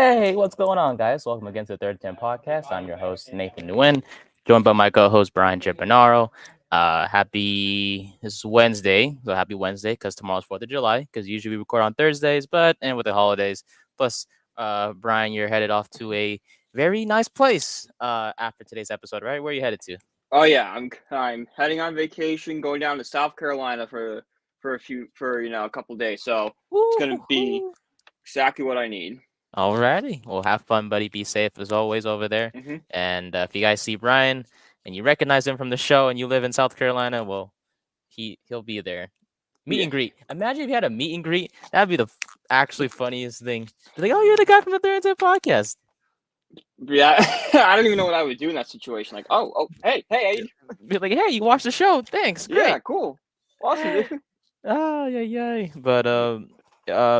Hey, what's going on, guys? Welcome again to the Third 10 Podcast. I'm your host, Nathan Nguyen, joined by my co-host, Brian Germinaro. This is Wednesday, so happy Wednesday, because tomorrow's 4th of July, because usually we record on Thursdays, and with the holidays. Plus, Brian, you're headed off to a very nice place after today's episode, right? Where are you headed to? Oh yeah, I'm heading on vacation, going down to South Carolina for a couple days. So it's gonna be Woo-hoo-hoo. exactly what I need. Alrighty. Well, have fun, buddy. Be safe as always over there. hmm And if you guys see Brian and you recognize him from the show and you live in South Carolina, well, he'll be there. Meet Yeah, and greet. Imagine if you had a meet and greet. That'd be the actually funniest thing. Be like, oh, you're the guy from the Third Time Podcast. yeah. I don't even know what I would do in that situation. Like, hey, how you Be like, hey, you watched the show. Thanks. yeah, Great. cool, awesome, dude. Oh, yeah, yeah. But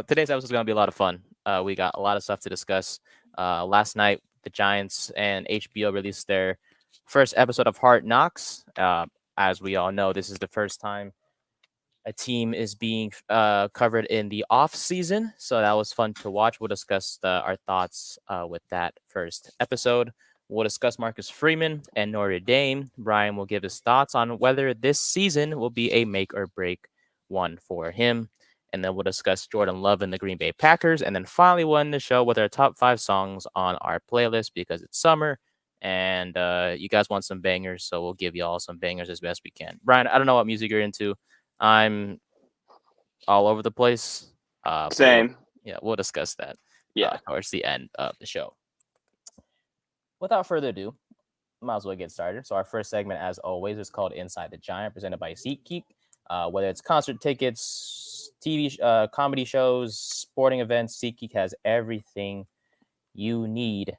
today's episode is gonna be a lot of fun. We got a lot of stuff to discuss. Last night, the Giants and HBO released their first episode of Hard Knocks. As we all know, this is the first time a team is being covered in the off season, so that was fun to watch. We'll discuss our thoughts with that first episode. We'll discuss Marcus Freeman and Notre Dame. Brian will give his thoughts on whether this season will be a make or break one for him. And then we'll discuss Jordan Love and the Green Bay Packers. And then finally, we'll end the show with our top 5 songs on our playlist because it's summer and you guys want some bangers. So we'll give you all some bangers as best we can. Brian, I don't know what music you're into. I'm all over the place. But Same. we'll discuss that Yeah. towards the end of the show. Without further ado, might as well get started. So our first segment, as always, is called Inside the Giant, presented by SeatGeek. Whether it's concert tickets, TV, comedy shows, sporting events, SeatGeek has everything you need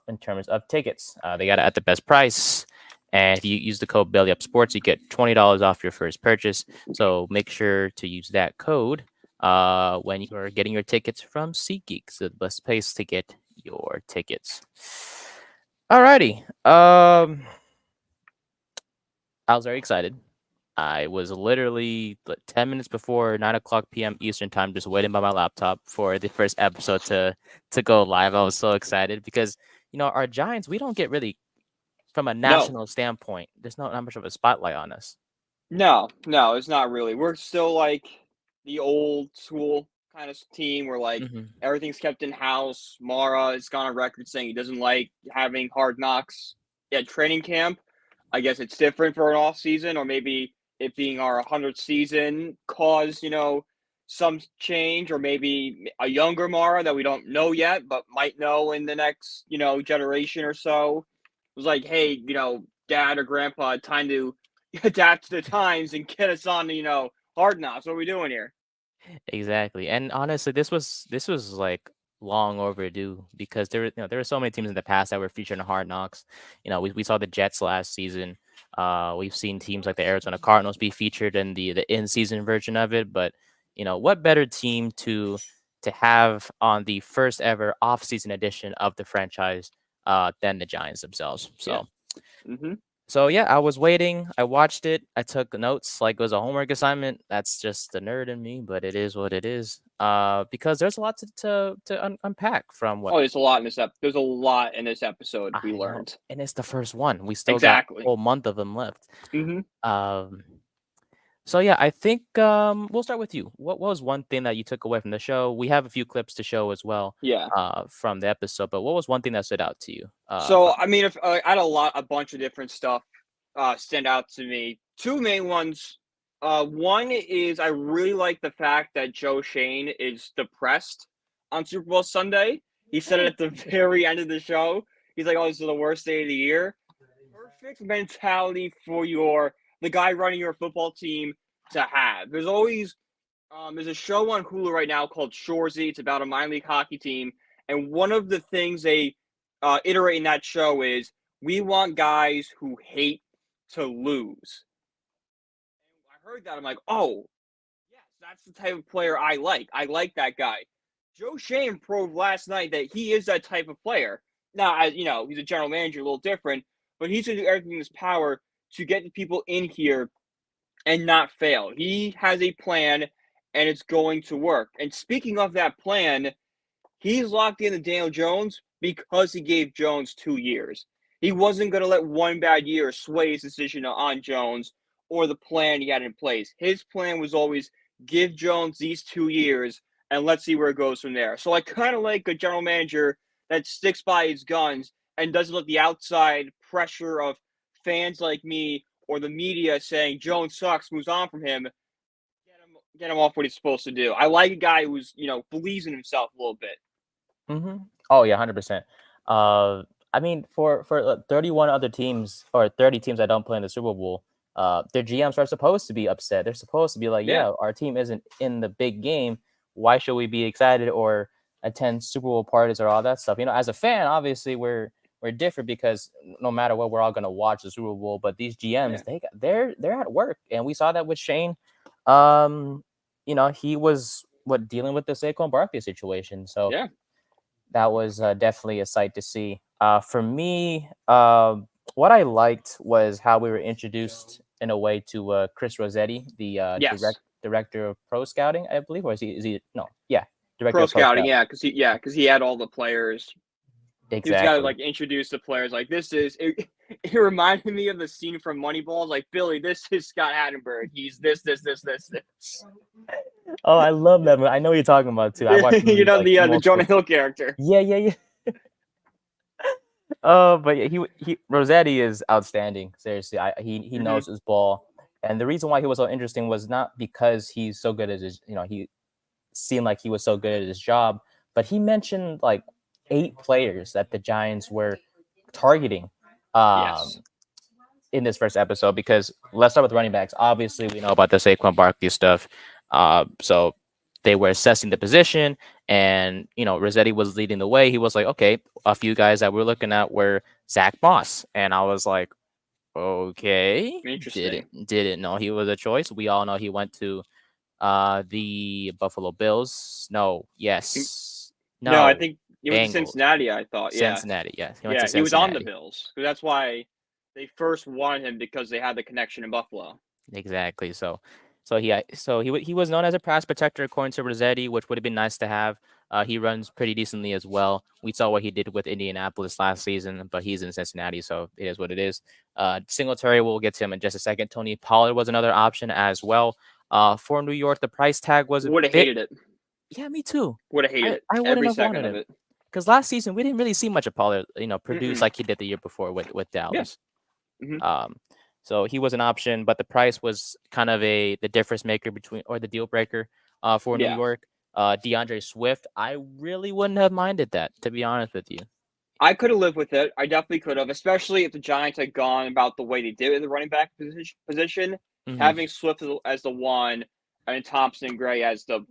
in terms of tickets. They got it at the best price. And if you use the code BELLYUPSPORTS, you get $20 off your first purchase. So make sure to use that code when you are getting your tickets from SeatGeek. So the best place to get your tickets. Alrighty. I was very excited. I was literally 10 minutes before 9 o'clock p.m. Eastern time, just waiting by my laptop for the first episode to go live. I was so excited because, our Giants, we don't get really, from a No, national standpoint, there's not much of a spotlight on us. no, it's not really. We're still like the old school kind of team where like hmm everything's kept in house. Mara has gone on record saying he doesn't like having hard knocks at training camp. I guess it's different for an off season, or maybe it being our 100th season caused, some change, or maybe a younger Mara that we don't know yet, but might know in the next, generation or so. It was like, hey, dad or grandpa, time to adapt to the times and get us on, hard knocks. What are we doing here? Exactly. And honestly, this was like long overdue because there were so many teams in the past that were featured in Hard Knocks. We saw the Jets last season. We've seen teams like the Arizona Cardinals be featured in the in-season version of it. But what better team to have on the first ever off-season edition of the franchise than the Giants themselves? Yeah. So Mm-hmm. so yeah, I was waiting. I watched it. I took notes like it was a homework assignment. That's just the nerd in me, but it is what it is. Because there's a lot to unpack from what Oh, there's a lot in this there's a lot in this episode we I know, learned. and it's the first one. We still got a Exactly. whole month of them left. Mm-hmm. Um, so yeah, I think we'll start with you. What was one thing that you took away from the show? We have a few clips to show as well, Yeah. from the episode. But what was one thing that stood out to you? So I mean, if I had a bunch of different stuff stand out to me. Two main ones. One is I really like the fact that Joe Shane is depressed on Super Bowl Sunday. He said it at the very end of the show. He's like, "Oh, this is the worst day of the year." Perfect mentality for the guy running your football team to have. There's a show on Hulu right now called Shoresy. It's about a minor league hockey team, and one of the things they iterate in that show is we want guys who hate to lose. And I heard that, I'm like, oh, yes, that's the type of player I like. I like that guy. Joe Shane proved last night that he is that type of player. Now, as you know, he's a general manager, a little different, but he's going to do everything in his power to get the people in here and not fail. He has a plan, and it's going to work. And speaking of that plan, he's locked into Daniel Jones because he gave Jones 2 years. He wasn't going to let one bad year sway his decision on Jones or the plan he had in place. His plan was always give Jones these 2 years and let's see where it goes from there. So I kind of like a general manager that sticks by his guns and doesn't let the outside pressure of fans like me or the media saying Jones sucks, moves on from him, get him off what he's supposed to do. I like a guy who's believes in himself a little bit. Mm-hmm. Oh yeah, 100%. I mean, for 31 other teams or 30 teams that don't play in the Super Bowl, their GMs are supposed to be upset. They're supposed to be like, Yeah, yeah, our team isn't in the big game. Why should we be excited or attend Super Bowl parties or all that stuff? As a fan, obviously we're different because no matter what, we're all gonna watch the Super Bowl. But these GMs, yeah, they're at work, and we saw that with Shane. Um, he was dealing with the Saquon Barkley situation, so yeah. that was definitely a sight to see. For me, what I liked was how we were introduced in a way to Chris Rossetti, the Yes. director of pro scouting, I believe, or is he no, yeah, director Pro of pro scouting, scout. yeah, because he had all the players. He was got to Exactly, like introduce the players. Like this is it, it reminded me of the scene from Moneyball. Like Billy, this is Scott Hattenberg. He's this. oh, I love that movie. I know what you're talking about too. I watched the movie like The multiple Jonah Hill times. character. Yeah, yeah, yeah. Oh, but yeah, he Rossetti is outstanding. Seriously, he Hmm. knows his ball, and the reason why he was so interesting was not because he's so good at his, he seemed like he was so good at his job, but he mentioned like 8 players that the Giants were targeting Yes. um, in this first episode. Because let's start with running backs. Obviously, we know about the Saquon Barkley stuff. So they were assessing the position, and Rossetti was leading the way. He was like, okay, a few guys that we're looking at were Zach Moss, and I was like, okay, didn't Interesting. didn't know he was a choice. We all know he went to the Buffalo Bills. No, yes, No, I no, think he went to Bengals, Cincinnati. I thought. Yeah, Cincinnati. Yeah, he went to yeah. He was on the Cincinnati. Bills. That's why they first wanted him because they had the connection in Buffalo. Exactly. So he was known as a pass protector according to Rossetti, which would have been nice to have. He runs pretty decently as well. We saw what he did with Indianapolis last season, but he's in Cincinnati, so it is what it is. Singletary, we'll get to him in just a second. Tony Pollard was another option as well. For New York, the price tag was a Would have bit. hated it. Yeah, me too. Would have hated I it. I wouldn't Every have second wanted of him it. because last season we didn't really see much of Pollard, produce Mm-mm. like he did the year before with Yeah. Dallas. Hmm. Um, so he was an option, but the price was kind of the difference maker between or the deal breaker for New Yeah. York. DeAndre Swift, I really wouldn't have minded that, to be honest with you. I could have lived with it. I definitely could have, especially if the Giants had gone about the way they did in the running back position. Hmm. Having Swift as the one and Thompson and Gray as the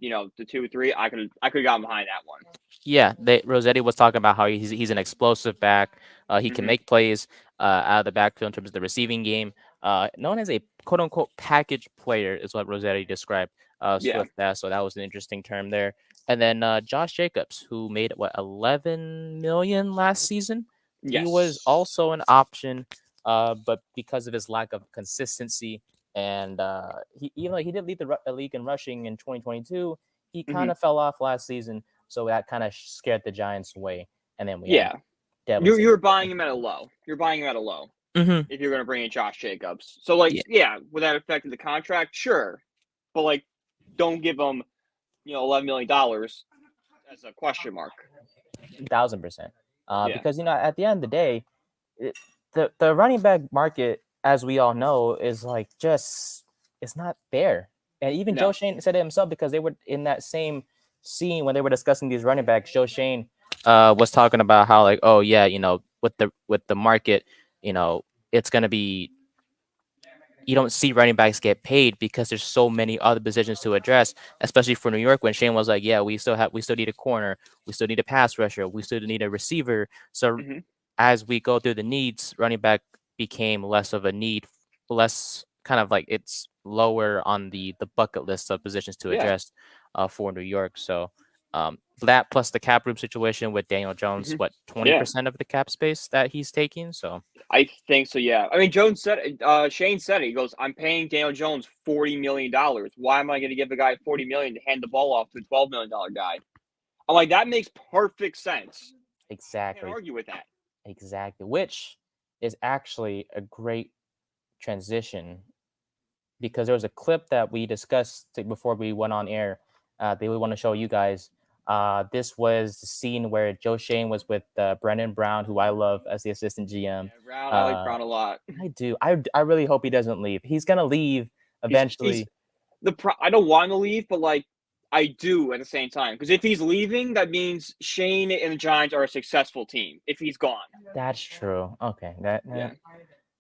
2 3. I could have gotten behind that one. Yeah, Rossetti was talking about how he's an explosive back. He can Hmm. make plays out of the backfield in terms of the receiving game. Known as a quote unquote package player is what Rossetti described Yeah. Swift as. So that was an interesting term there. And then Josh Jacobs, who made what 11 million last season, he was Yes. also an option, but because of his lack of consistency and he even though he did lead the league in rushing in 2022, he Hmm. kind of fell off last season. So that kind of scared the Giants away. And then we had Yeah. Devin You're buying Singletary. him at a low. You're buying him at a low Hmm. if you're going to bring in Josh Jacobs. So like, Yeah, yeah, would that affect the contract? Sure, but like, don't give him $11 million as a question mark. 1,000%. Yeah. Because at the end of the day, it, the running back market, as we all know, is like just it's not there. And even Joe No. Shane said it himself because they were in that same scene when they were discussing these running backs. Joe Shane was talking about how like, oh yeah, with the market, it's gonna be you don't see running backs get paid because there's so many other positions to address, especially for New York when Shane was like, yeah, we still need a corner, we still need a pass rusher, we still need a receiver. So Hmm. as we go through the needs, running back became less of a need, less kind of like it's lower on the bucket list of positions to Yeah. address for New York. So that plus the cap room situation with Daniel Jones, Hmm. what Yeah. 20% of the cap space that he's taking. So I think so. Yeah. I mean, Jones said, Shane said it. He goes, "I'm paying Daniel Jones $40 million. Why am I going to give a guy $40 million to hand the ball off to a $12 million guy?" I'm like, that makes perfect sense. Can't Exactly. argue with that. Exactly. Which is actually a great transition because there was a clip that we discussed before we went on air that we want to show you guys. This was the scene where Joe Shane was with Brendan Brown, who I love as the assistant GM. Yeah, Brown. I like Uh, Brown a lot. I do. I really hope he doesn't leave. He's gonna leave He's eventually. I don't want to leave, but like I do at the same time because if he's leaving, that means Shane and the Giants are a successful team. If he's gone, That's true. Okay, that yeah.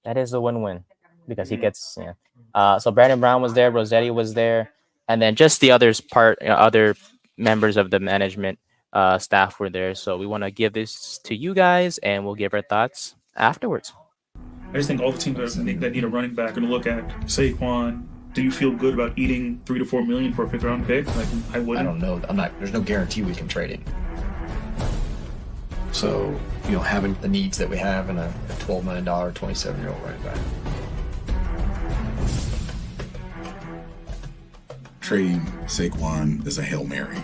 that is a win-win because he Hmm. gets yeah. So Brandon Brown was there, Rossetti was there, and then just the others other members of the management staff were there. So we want to give this to you guys, and we'll give our thoughts afterwards. I just think all the teams that need a running back are going to look at Saquon. Do you feel good about eating 3 to 4 million for a fifth round pick? Like I wouldn't. I don't know. I'm not. There's no guarantee we can trade it. So having the needs that we have in a $12 million, 27-year-old running back. Trading Saquon is a Hail Mary,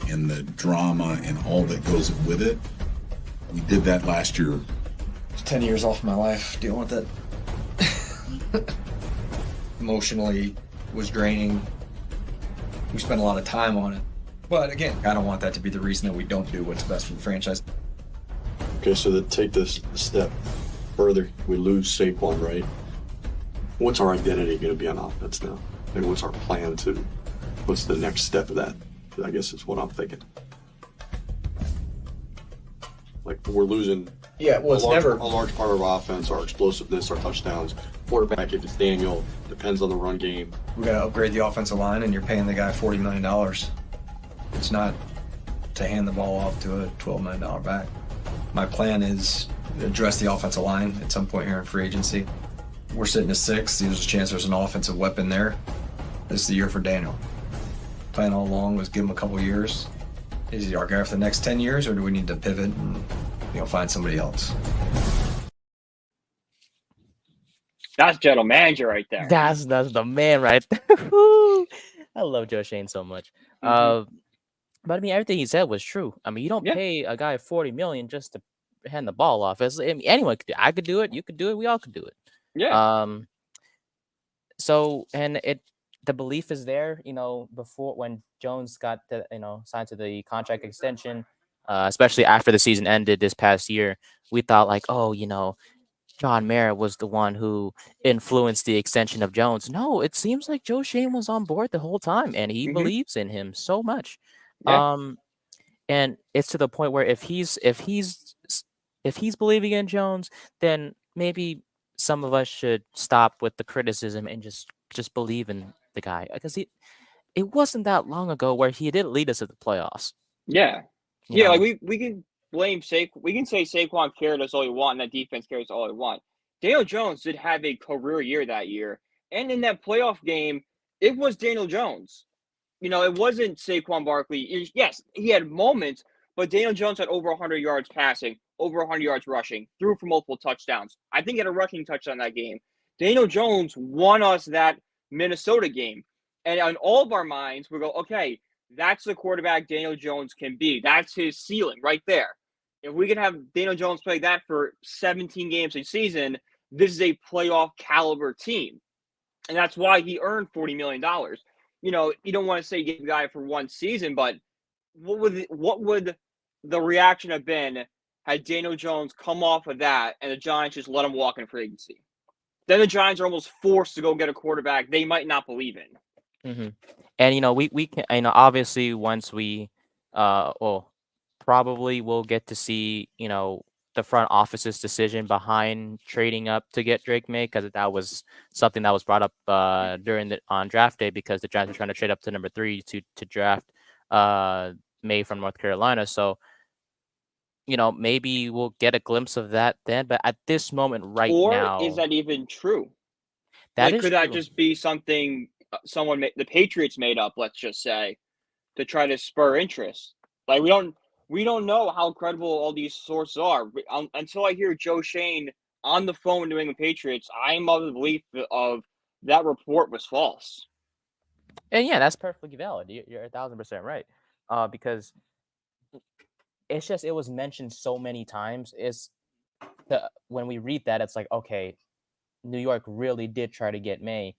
and the drama and all that goes with it. We did that last year. It's 10 years off my life dealing with it. Emotionally was draining. We spent a lot of time on it. But again, I don't want that to be the reason that we don't do what's best for the franchise. Okay, so to take this step further, we lose Saquon, right? What's our identity going to be on offense now? And what's our plan what's the next step of that? I guess is what I'm thinking. Like, we're losing Yeah, well, it's never. a large part of our offense, our explosiveness, our touchdowns. Quarterback, if it's Daniel, depends on the run game. We got to upgrade the offensive line, and you're paying the guy $40 million. It's not to hand the ball off to a $12 million back. My plan is to address the offensive line at some point here in free agency. We're sitting at 6. There's a chance there's an offensive weapon there. This is the year for Daniel. Plan all along was give him a couple years. Is he our guy for the next 10 years, or do we need to pivot and find somebody else? That's general manager right there. That's the man right there. I love Joe Shane so much. Mm-hmm. But I mean, everything he said was true. I mean, you don't Yeah. pay a guy 40 million just to hand the ball off. I mean, anyone could do it. I could do it. You could do it. We all could do it. Yeah. So and the belief is there. Before when Jones got signed to the contract extension, especially after the season ended this past year, we thought like, oh, John Mara was the one who influenced the extension of Jones. No, it seems like Joe Shane was on board the whole time, and he Mm-hmm. believes in him so much. Yeah. And it's to the point where if he's believing in Jones, then maybe some of us should stop with the criticism and just believe in the guy because it wasn't that long ago where he did lead us to the playoffs. Yeah. You Yeah. know? Like we can blame We can say Saquon carried us all you want, and that defense carries all you want. Daniel Jones did have a career year that year, and in that playoff game, it was Daniel Jones. It wasn't Saquon Barkley. Yes, he had moments, but Daniel Jones had over 100 yards passing, over 100 yards rushing, threw for multiple touchdowns. I think he had a rushing touchdown that game. Daniel Jones won us that Minnesota game. And on all of our minds, we go, okay, that's the quarterback Daniel Jones can be. That's his ceiling right there. If we can have Daniel Jones play that for 17 games a season, this is a playoff caliber team. And that's why he earned $40 million. You don't want to say give the guy for one season, but what would the reaction have been had Daniel Jones come off of that and the Giants just let him walk in free agency? Then the Giants are almost forced to go get a quarterback they might not believe in. Mm-hmm. And we can obviously once we well probably we'll get to see the front office's decision behind trading up to get Drake May because that was something that was brought up on draft day because the Giants were trying to trade up to number 3 to draft May from North Carolina. So maybe we'll get a glimpse of that then. But at this moment right Or now, is that even true? that is Could that true. just be something the Patriots made up? Let's just say to try to spur interest. Like we don't know how credible all these sources are until I hear Joe Shane on the phone with New England Patriots. I'm of the belief of that report was false. And yeah, that's perfectly valid. You're 1,000% right. Because it's just it was mentioned so many times. When we read that, it's like, okay, New York really did try to get May,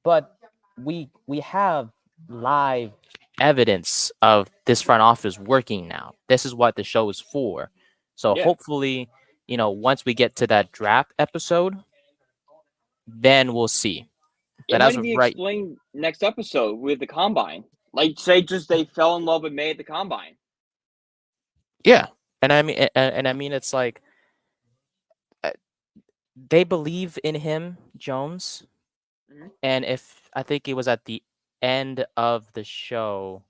but we have live evidence of this front office working now. This is what the show is for. So Yeah. hopefully, once we get to that draft episode, then we'll see. It But as might of be right, explained next episode with the combine. Like, say, just they fell in love with May at the combine. yeah, and I mean, it's like uh, they believe in him, Jones, Mhm. and if I think it was at the end of the show,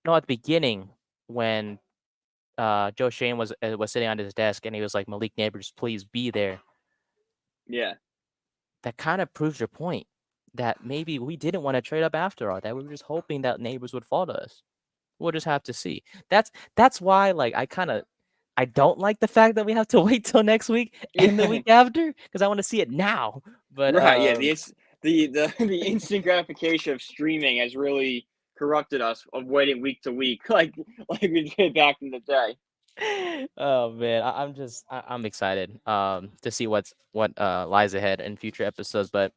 no, at the beginning when Joe Shane was sitting on his desk and he was like, Malik Neighbors, please be there. Yeah. That kind of proves your point that maybe we didn't want to trade up after all. That we were just hoping that Neighbors would fall to us. We'll just have to see. That's why like I don't like the fact that we have to wait till next week and the Yeah. week after because I want to see it now. But Right. Yeah. The instant gratification of streaming has really corrupted us of waiting week to week, like we did back in the day. oh man, I'm excited to see what lies ahead in future episodes. But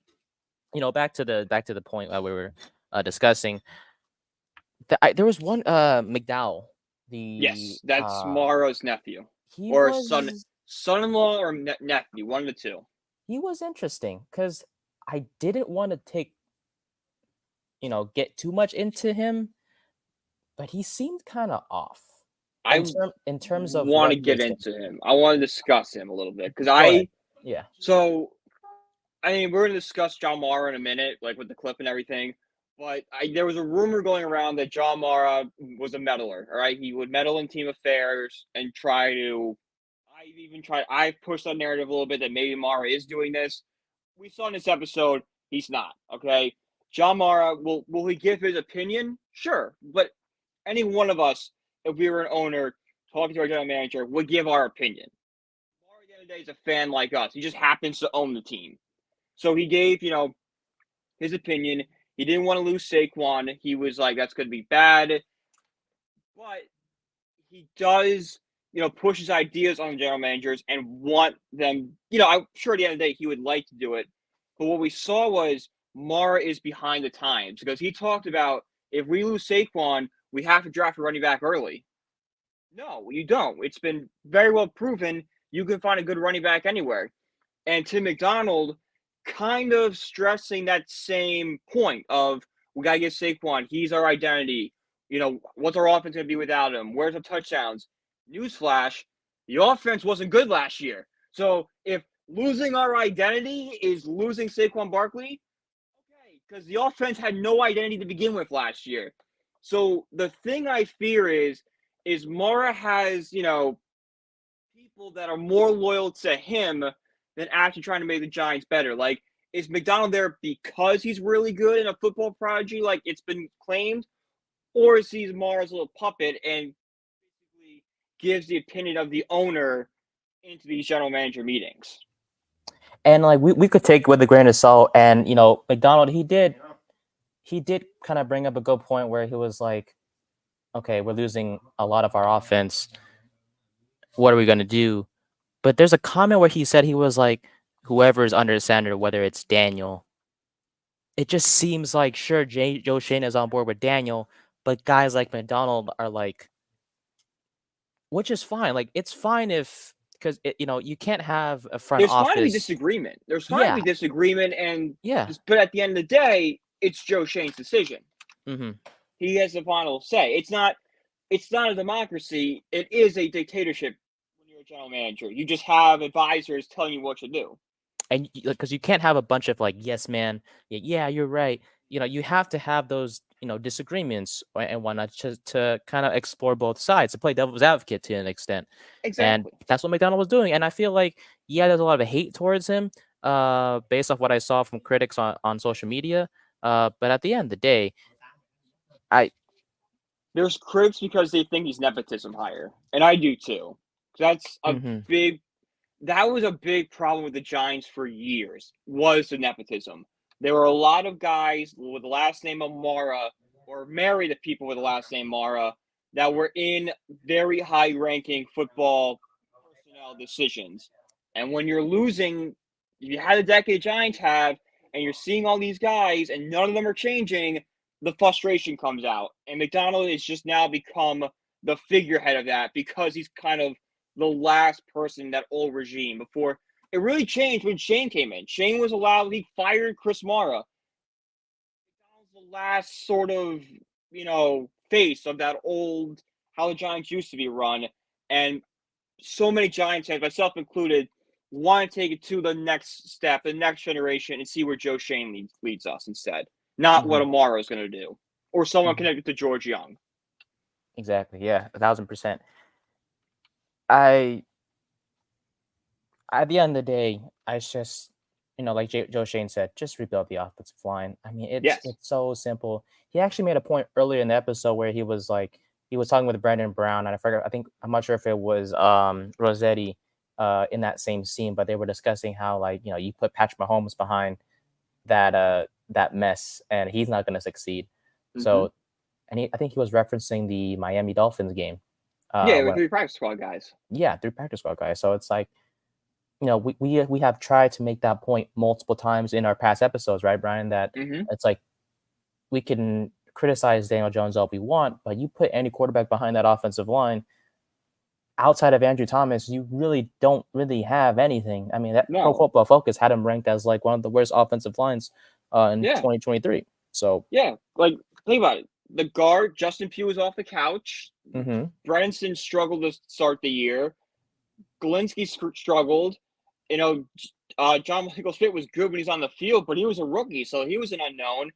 back to the point that we were discussing. There was one McDowell. The Yes, that's Mara's nephew he or son, was son-in-law or nephew, one of the two. he was interesting because I didn't want to get too much into him, but he seemed kind of off I in terms of want what to he get was saying. into him. I want to discuss him a little bit because Go ahead. Yeah. so I mean, we're going to discuss John Mara in a minute, like with the clip and everything. But there was a rumor going around that John Mara was a meddler. All right, he would meddle in team affairs and try to. I've pushed that narrative a little bit that maybe Mara is doing this. We saw in this episode he's not. Okay, John Mara will he give his opinion? Sure, but any one of us, if we were an owner talking to our general manager, would give our opinion. Mara at the end of the day is a fan like us. He just happens to own the team. So he gave, his opinion. He didn't want to lose Saquon. He was like, that's going to be bad. But he does, push his ideas on the general managers and want them, I'm sure at the end of the day he would like to do it. But what we saw was Mara is behind the times because he talked about if we lose Saquon, we have to draft a running back early. No, you don't. It's been very well proven you can find a good running back anywhere. And Tim McDonald kind of stressing that same point of we got to get Saquon. He's our identity. What's our offense going to be without him? Where's the touchdowns? Newsflash, the offense wasn't good last year. So if losing our identity is losing Saquon Barkley, okay, because the offense had no identity to begin with last year. So the thing I fear is Mara has, people that are more loyal to him than actually trying to make the Giants better. Like, is McDonald there because he's really good and a football prodigy, like it's been claimed, or is he Mara's little puppet and basically gives the opinion of the owner into these general manager meetings? And like we could take with a grain of salt. And McDonald, he did kind of bring up a good point where he was like, okay, we're losing a lot of our offense. What are we gonna do? But there's a comment where he said he was like, whoever is under center, whether it's Daniel. It just seems like sure Joe Shane is on board with Daniel, but guys like McDonald are like, which is fine. Like it's fine if because you can't have a front There's fine to be office. disagreement. There's fine to Yeah, be disagreement, and yeah. but at the end of the day, it's Joe Shane's decision. Hmm. He has the final say. It's not a democracy. It is a dictatorship when you're a general manager. You just have advisors telling you what to do. And because you can't have a bunch of like yes man, yeah, you're right. You have to have those disagreements and whatnot to kind of explore both sides, to play devil's advocate to an extent. And Exactly. that's what McDonald was doing. And I feel like there's a lot of hate towards him based off what I saw from critics on social media. But at the end of the day, I There's critics because they think he's nepotism hire, and I do too. That's a mhm. big. That was a big problem with the Giants for years. Was the nepotism? There were a lot of guys with the last name of Mara or married to people with the last name Mara that were in very high-ranking football personnel decisions. And when you're losing, you had a decade Giants have, and you're seeing all these guys, and none of them are changing, the frustration comes out. And McDonald has just now become the figurehead of that because he's kind of the last person in that old regime. Before it really changed when Shane came in. Shane was allowed, he fired Chris Mara. McDonald's the last sort of, face of that old, how the Giants used to be run. And so many Giants fans, myself included, want to take it to the next step, the next generation, and see where Joe Shane leads us instead. Not what Amaro is going to do. Or someone connected to George Young. Exactly. Yeah, 1,000%. At the end of the day, I just, like Joe Shane said, just rebuild the offensive line. I mean, it's so simple. He actually made a point earlier in the episode where he was talking with Brandon Brown, and I'm not sure if it was Rossetti in that same scene, but they were discussing how you put Patrick Mahomes behind that mess, and he's not going to succeed. So, and I think he was referencing the Miami Dolphins game. With 3 practice squad guys. Yeah, 3 practice squad guys. So it's like, we have tried to make that point multiple times in our past episodes, right, Brian? That it's like we can criticize Daniel Jones all we want, but you put any quarterback behind that offensive line, outside of Andrew Thomas, you really don't really have anything. I mean, that Pro Football Focus had him ranked as like one of the worst offensive lines in 2023. So think about it. The guard, Justin Pugh, was off the couch. Brennan struggled to start the year. Galinsky struggled. John Michael Spitt was good when he's on the field, but he was a rookie, so he was an unknown.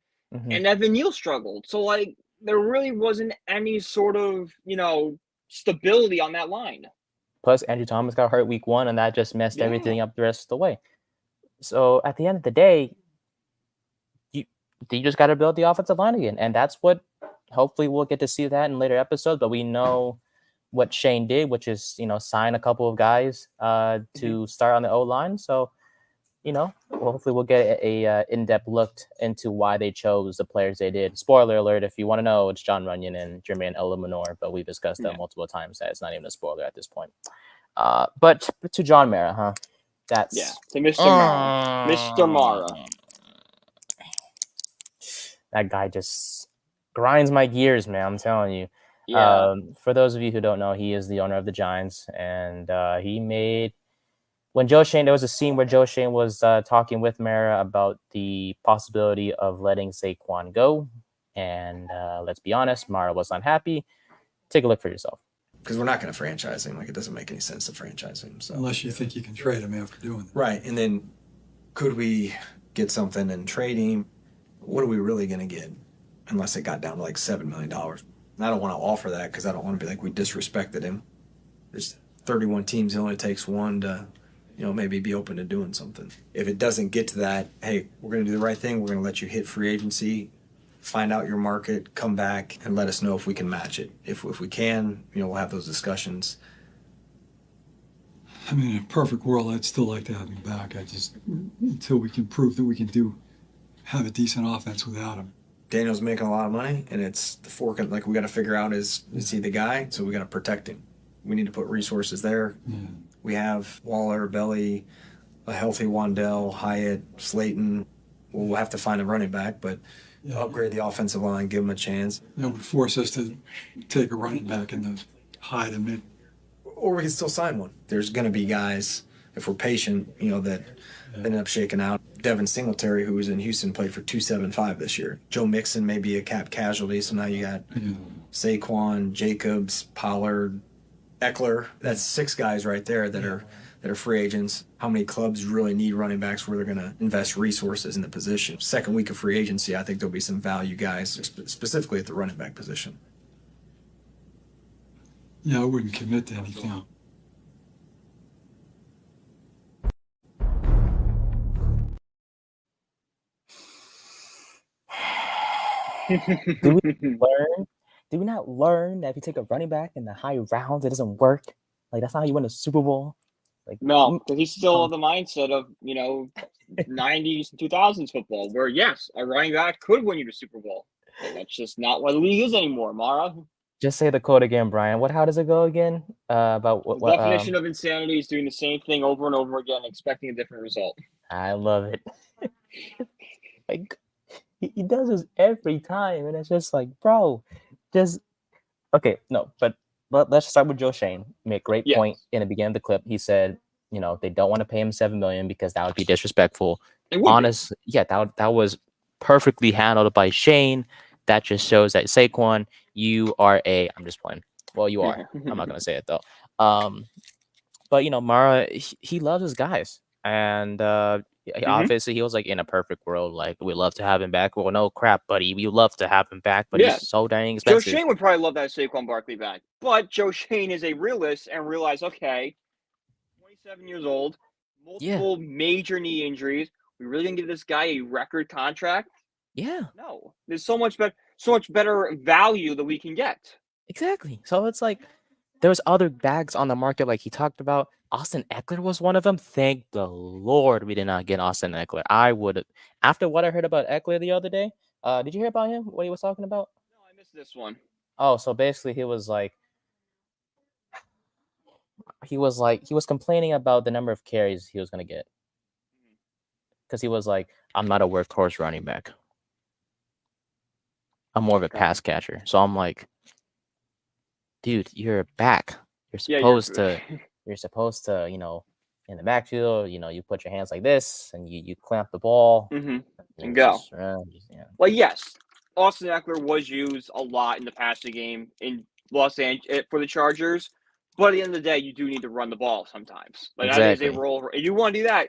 And Evan Neal struggled. So, there really wasn't any sort of, stability on that line. Plus, Andrew Thomas got hurt week 1, and that just messed everything up the rest of the way. So, at the end of the day, you just got to build the offensive line again. And that's what, hopefully, we'll get to see that in later episodes. But we know what Shane did, which is, sign a couple of guys to start on the O-line. So, hopefully we'll get a in-depth look into why they chose the players they did. Spoiler alert, if you want to know, it's John Runyon and Jermaine Eluemunor, but we've discussed that multiple times. That it's not even a spoiler at this point. But to John Mara, huh? That's... Yeah, to Mr. Mara. Mr. Mara. That guy just grinds my gears, man, I'm telling you. Yeah. For those of you who don't know, he is the owner of the Giants, and he made... When Joe Shane, there was a scene where Joe Shane was talking with Mara about the possibility of letting Saquon go. And let's be honest, Mara was unhappy. Take a look for yourself. Because we're not going to franchise him. It doesn't make any sense to franchise him. So. Unless you think you can trade him after doing that. Right. And then could we get something and trade him? What are we really going to get? Unless it got down to like $7 million. And I don't want to offer that because I don't want to be like we disrespected him. There's 31 teams. It only takes one to... maybe be open to doing something. If it doesn't get to that, hey, we're going to do the right thing. We're going to let you hit free agency, find out your market, come back, and let us know if we can match it. If we can, we'll have those discussions. I mean, in a perfect world, I'd still like to have him back. Until we can prove that we can have a decent offense without him. Daniel's making a lot of money, and it's the fork. We got to figure out is he the guy? So we got to protect him. We need to put resources there. Yeah. We have Waller, Belly, a healthy Wandell, Hyatt, Slayton. We'll have to find a running back, but upgrade the offensive line, give them a chance. That would force us to take a running back in the high to mid. Or we can still sign one. There's going to be guys, if we're patient, that end up shaking out. Devin Singletary, who was in Houston, played for $275 this year. Joe Mixon may be a cap casualty, so now you got Saquon, Jacobs, Pollard, Eckler. That's 6 guys right there that are free agents. How many clubs really need running backs where they're going to invest resources in the position? Second week of free agency, I think there'll be some value guys, specifically at the running back position. Yeah, I wouldn't commit to anything. Do we not learn that if you take a running back in the high rounds, it doesn't work? That's not how you win a Super Bowl. No, because he's still of the mindset of 90s and 2000s football, where yes, a running back could win you the Super Bowl. And that's just not what the league is anymore, Mara. Just say the quote again, Brian. How does it go again? About The definition of insanity is doing the same thing over and over again, expecting a different result. I love it. Like he does this every time, and it's just like, bro, just okay. No, but let's start with Joe Shane. He made a great Yes. point in the beginning of the clip. He said, they don't want to pay him $7 million because that would be disrespectful. It would be. Honest, yeah, that was perfectly handled by Shane. That just shows that Saquon, you are a. I'm just playing. Well, you are. I'm not gonna say it though. But Mara, he loves his guys, and obviously he was like in a perfect world, like we love to have him back. Well, no crap, buddy, we love to have him back, but Yeah. he's so dang Joe expensive. Shane would probably love that Saquon Barkley back. But Joe Shane is a realist and realized, okay, 27 years old, multiple major knee injuries. We really gonna give this guy a record contract? Yeah, No. There's so much better value that we can get. exactly. So it's like there's other bags on the market, like he talked about. Austin Eckler was one of them. Thank the Lord we did not get Austin Eckler. I would, after what I heard about Eckler the other day. Did you hear about him? What he was talking about? No, I missed this one. Oh, so basically he was complaining about the number of carries he was gonna get. Because he was like, I'm not a workhorse running back. I'm more of a pass catcher. So I'm like, dude, you're a back. You're supposed to, in the backfield, you put your hands like this and you clamp the ball and go. Well, yes, Austin Eckler was used a lot in the passing game in Los Angeles for the Chargers, but at the end of the day, you do need to run the ball sometimes. Like that is a role. If you want to do that,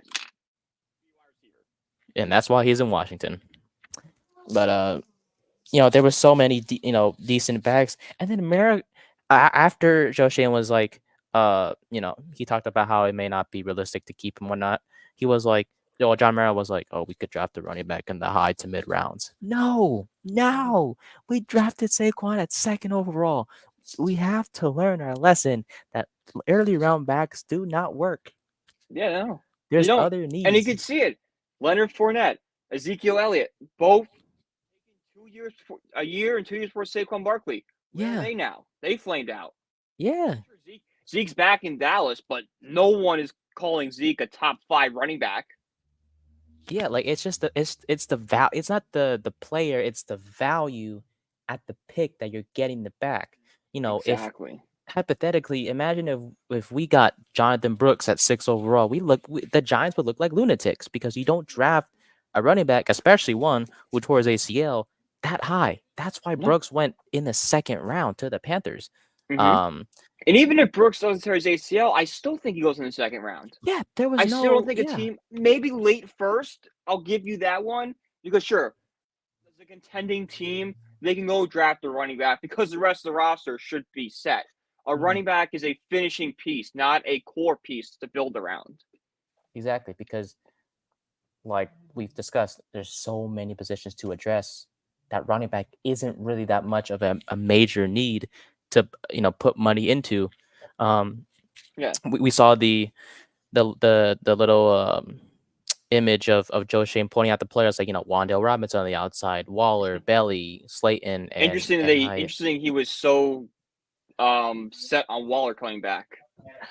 and that's why he's in Washington. But there were so many decent bags, and then after Joe Shane was like, he talked about how it may not be realistic to keep him or not. He was like, John Mara was like, oh, we could draft the running back in the high to mid rounds. No, we drafted Saquon at 2nd overall. We have to learn our lesson that early round backs do not work. Yeah, no. There's other needs. And you can see it. Leonard Fournette, Ezekiel Elliott, both a year and 2 years for Saquon Barkley. Where are they now? They flamed out. Yeah. Zeke's back in Dallas, but no one is calling Zeke a top 5 running back. Yeah, like it's just it's the value. It's not the player, it's the value at the pick that you're getting the back. Exactly. If hypothetically, imagine if we got Jonathan Brooks at 6 overall, the Giants would look like lunatics because you don't draft a running back, especially one who tore his ACL, that high. That's why Brooks went in the 2nd round to the Panthers. And even if Brooks doesn't tear his ACL, I still think he goes in the 2nd round. Yeah, I still don't think a team, maybe late 1st, I'll give you that one. Because sure, as a contending team, they can go draft a running back because the rest of the roster should be set. A running back is a finishing piece, not a core piece to build around. Exactly, because like we've discussed, there's so many positions to address that running back isn't really that much of a major need to put money into. We saw the little image of Joe Shane pointing out the players like Wan'Dale Robinson on the outside, Waller, Belly, Slayton. Interesting. He was so set on Waller coming back.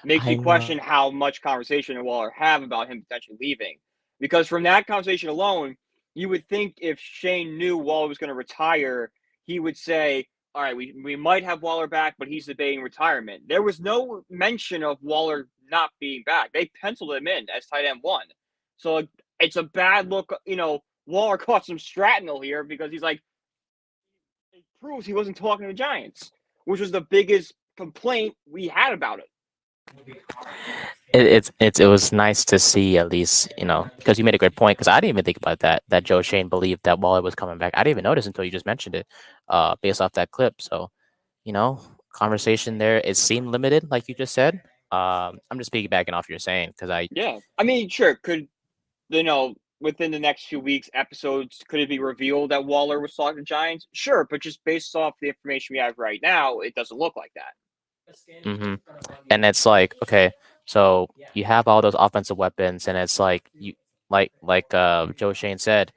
Makes me question how much conversation did Waller have about him potentially leaving. Because from that conversation alone, you would think if Shane knew Waller was going to retire, he would say, all right, we might have Waller back, but he's debating retirement. There was no mention of Waller not being back. They penciled him in as tight end 1. So it's a bad look. Waller caught some shrapnel here because he's like, it proves he wasn't talking to the Giants, which was the biggest complaint we had about it. It was nice to see, at least, because you made a great point, because I didn't even think about that Joe Shane believed that Waller was coming back. I didn't even notice until you just mentioned it, based off that clip. So, conversation there, it seemed limited, like you just said. I'm just piggybacking off you're saying, because I mean, sure, could, within the next few weeks, episodes, could it be revealed that Waller was talking to Giants? Sure, but just based off the information we have right now, it doesn't look like that. And it's like, okay, so you have all those offensive weapons, and it's like like Joe Shane said,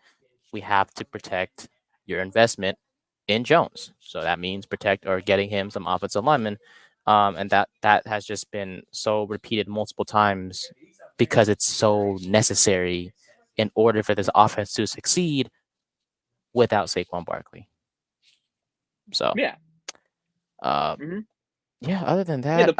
we have to protect your investment in Jones. So that means protect or getting him some offensive linemen. And that has just been so repeated multiple times because it's so necessary in order for this offense to succeed without Saquon Barkley. So Yeah. uh, hmm yeah, other than Yeah, that,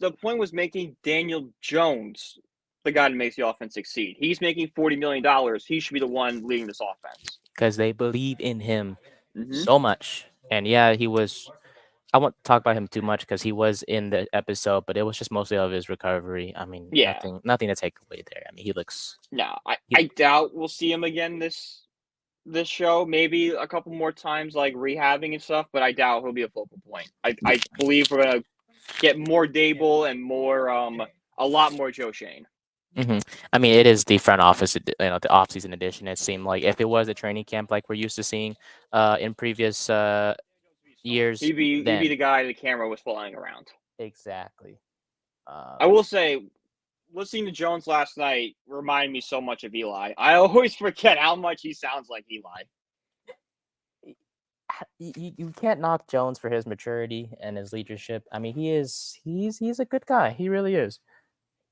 the point was making Daniel Jones the guy that makes the offense succeed. He's making $40 million. He should be the one leading this offense. because they believe in him hmm so much. And yeah, he was. I won't talk about him too much because he was in the episode, but it was just mostly of his recovery. I mean, Yeah. nothing to take away there. I mean, he looks. No, He, I doubt we'll see him again this show. Maybe a couple more times, like rehabbing and stuff, but I doubt he'll be a focal point. I believe we're gonna get more Dable and more a lot more Joe Shane. hmm I mean, it is the front office, the offseason edition. It seemed like if it was a training camp like we're used to seeing in previous years, He'd be then the guy the camera was flying around. exactly. I will say, listening to Jones last night reminded me so much of Eli. I always forget how much he sounds like Eli. You can't knock Jones for his maturity and his leadership. I mean, he's a good guy. He really is.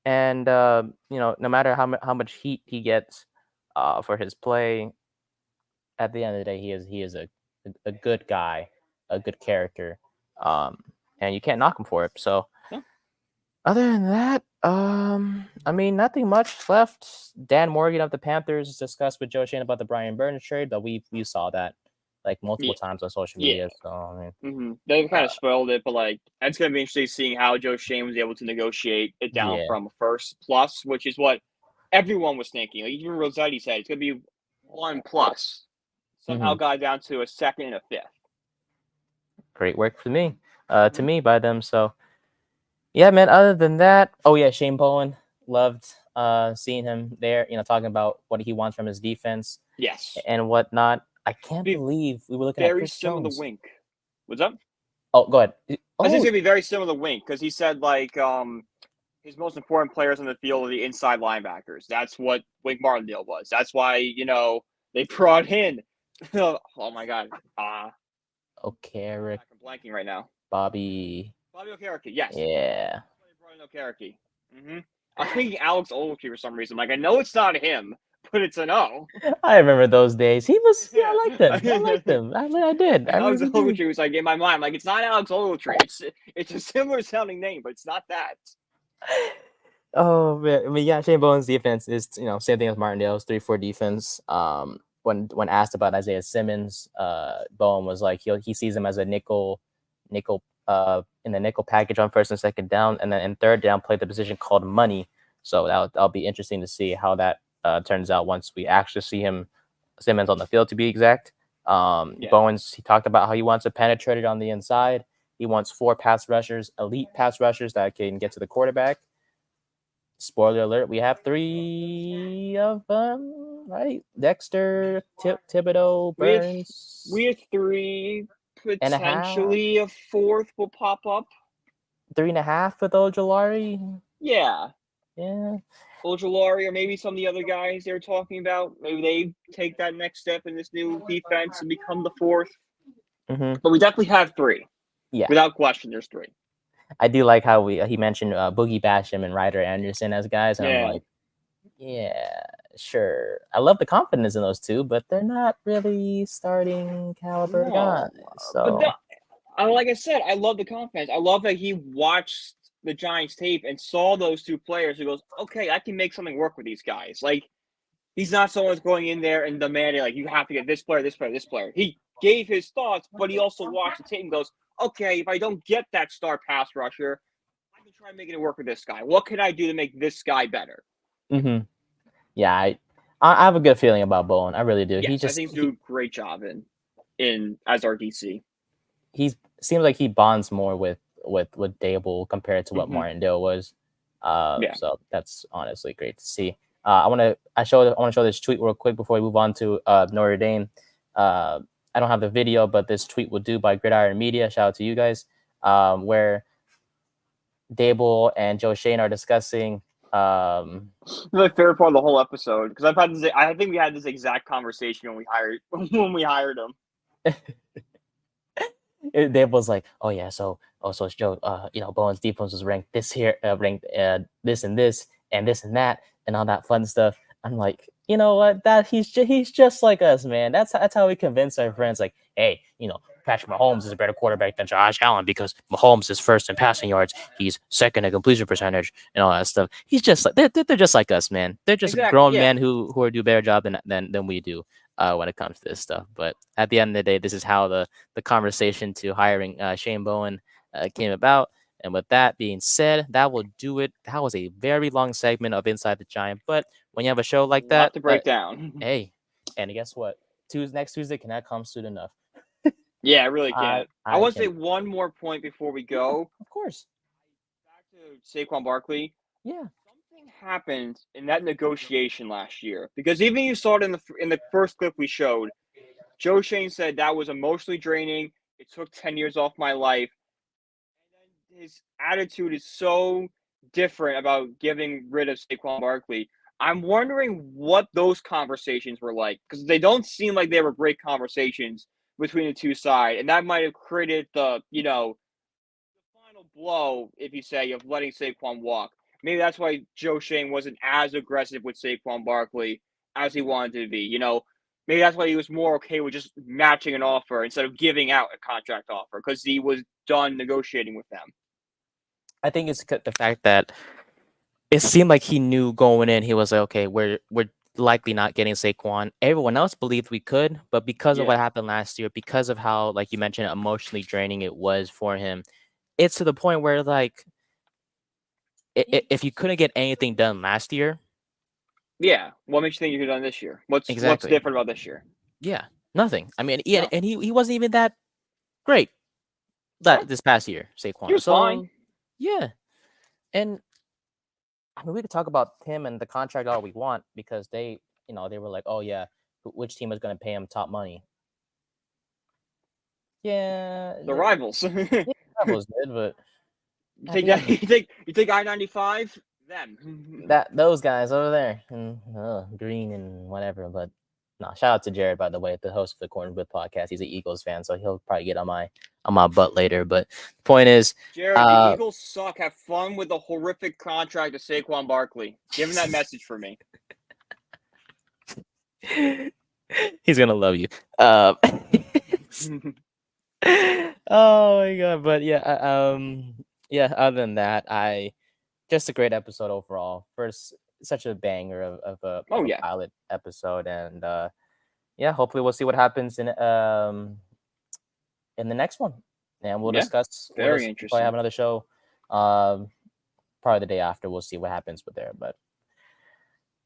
And no matter how much heat he gets for his play, at the end of the day, he is a good guy, a good character, and you can't knock him for it. So, Yeah. other than that, I mean, nothing much left. Dan Morgan of the Panthers discussed with Joe Shane about the Brian Burns trade, but we saw that like multiple times on social media. So I mean, They've kind of spoiled it, but like that's gonna be interesting seeing how Joe Shane was able to negotiate it down Yeah. from a first plus, which is what everyone was thinking. Like, even Rossetti said it's gonna be 1 plus. Somehow got down to a second and a fifth. Great work for me, to me by them. So yeah, man. Other than that, oh yeah, Shane Bowen, loved seeing him there. Talking about what he wants from his defense. Yes. And whatnot. I can't believe we were looking at very Chris similar Jones. to Wink. What's up? Oh, go ahead. I think it's gonna be very similar to Wink because he said like his most important players on the field are the inside linebackers. That's what Wink Martindale was. That's why they brought in. Oh my God. Okereke. I'm blanking right now. Bobby Okereke. Yes. Yeah. They brought in Okereke. I'm thinking Alex Ogletree for some reason. Like, I know it's not him, but it's an O. I remember those days. He was. Yeah, I liked him. I mean, I did. Alex Ogletree was like in my mind. Like, it's not Alex Ogletree. It's a similar sounding name, but it's not that. Oh man, I mean, yeah, Shane Bowen's defense is same thing as Martindale's 3-4 defense. When asked about Isaiah Simmons, Bowen was like he sees him as a nickel in the nickel package on first and second down, and then in third down play the position called money. So that'll be interesting to see how that turns out once we actually see Simmons on the field, to be exact. Bowen's he talked about how he wants to penetrate it on the inside. He wants 4 pass rushers, elite pass rushers that can get to the quarterback. Spoiler alert, we have 3 of them, right? Dexter, Thibodeau, Burns. We have 3. Potentially a 4th will pop up. 3.5 with Ojulari. Yeah. Yeah. Ojulari or maybe some of the other guys they were talking about. Maybe they take that next step in this new defense and become the 4th. But we definitely have 3. Yeah. Without question, there's 3. I do like how he mentioned Boogie Basham and Ryder Anderson as guys, and I'm like, yeah, sure. I love the confidence in those 2, but they're not really starting caliber guys. So, like I said, I love the confidence. I love that he watched the Giants tape and saw those 2 players who goes, okay, I can make something work with these guys. Like, he's not someone who's going in there and demanding, like, you have to get this player, this player, this player. He gave his thoughts, but he also watched the tape and goes, okay, if I don't get that star pass rusher, I can try making it work with this guy. What can I do to make this guy better? Yeah, I have a good feeling about Bowen. I really do. Yes, I think he's doing a great job in as our DC. He seems like he bonds more with Dable compared to what Martindale was. So that's honestly great to see. I want to show this tweet real quick before we move on to Notre Dame. I don't have the video, but this tweet will do by Gridiron Media. Shout out to you guys. Where Dable and Joe Shane are discussing. My favorite part of the whole episode, because I think we had this exact conversation when we hired him. Dave was like, "Oh yeah, so Joe, Bowen's defense was ranked this here, ranked this and this and this and that and all that fun stuff." I'm like, you know what? That he's just like us, man. That's how we convince our friends. Like, hey, Patrick Mahomes is a better quarterback than Josh Allen because Mahomes is first in passing yards, he's second in completion percentage, and all that stuff. He's just like they're just like us, man. They're just Exactly. grown Yeah. men who do a better job than we do when it comes to this stuff. But at the end of the day, this is how the conversation to hiring Shane Bowen came about. And with that being said, that will do it. That was a very long segment of Inside the Giant. But when you have a show like A lot that, to break down. hey, and guess what? Next Tuesday cannot come soon enough. Yeah, I really can't. I want to say can, one more point before we go. of course. Back to Saquon Barkley. Yeah. Something happened in that negotiation last year because even you saw it in the first clip we showed. Joe Shane said that was emotionally draining. It took 10 years off my life. And then his attitude is so different about getting rid of Saquon Barkley. I'm wondering what those conversations were like because they don't seem like they were great conversations between the two sides, and that might have created the final blow, if you say, of letting Saquon walk. Maybe that's why Joe Shane wasn't as aggressive with Saquon Barkley as he wanted to be. Maybe that's why he was more okay with just matching an offer instead of giving out a contract offer because he was done negotiating with them. I think it's the fact that it seemed like he knew going in. He was like, okay, we're likely not getting Saquon. Everyone else believed we could, but because of what happened last year, because of how, like you mentioned, emotionally draining it was for him, it's to the point where like, if you couldn't get anything done last year, Yeah. What makes you think you could have done this year? What's exactly, different about this year? yeah, nothing. I mean, No. and he wasn't even that great this past year, Saquon. He was fine. Yeah, and I mean, we could talk about him and the contract all we want because they were like, oh yeah, which team is going to pay him top money? Yeah, The rivals. yeah, Rebels did, but You think that you think I-95? Them. those guys over there, and Green and whatever. But no, shout out to Jared, by the way, the host of the Corn Whip podcast. He's an Eagles fan, so he'll probably get on my butt later. But the point is, Jared, the Eagles suck. Have fun with the horrific contract of Saquon Barkley. Give him that message for me. he's gonna love you. Oh my god! But yeah, yeah. Other than that, just a great episode overall. First, such a banger of a pilot episode, and yeah, hopefully we'll see what happens in the next one, and we'll discuss. Very interesting. Probably have another show, probably the day after. We'll see what happens with there, but.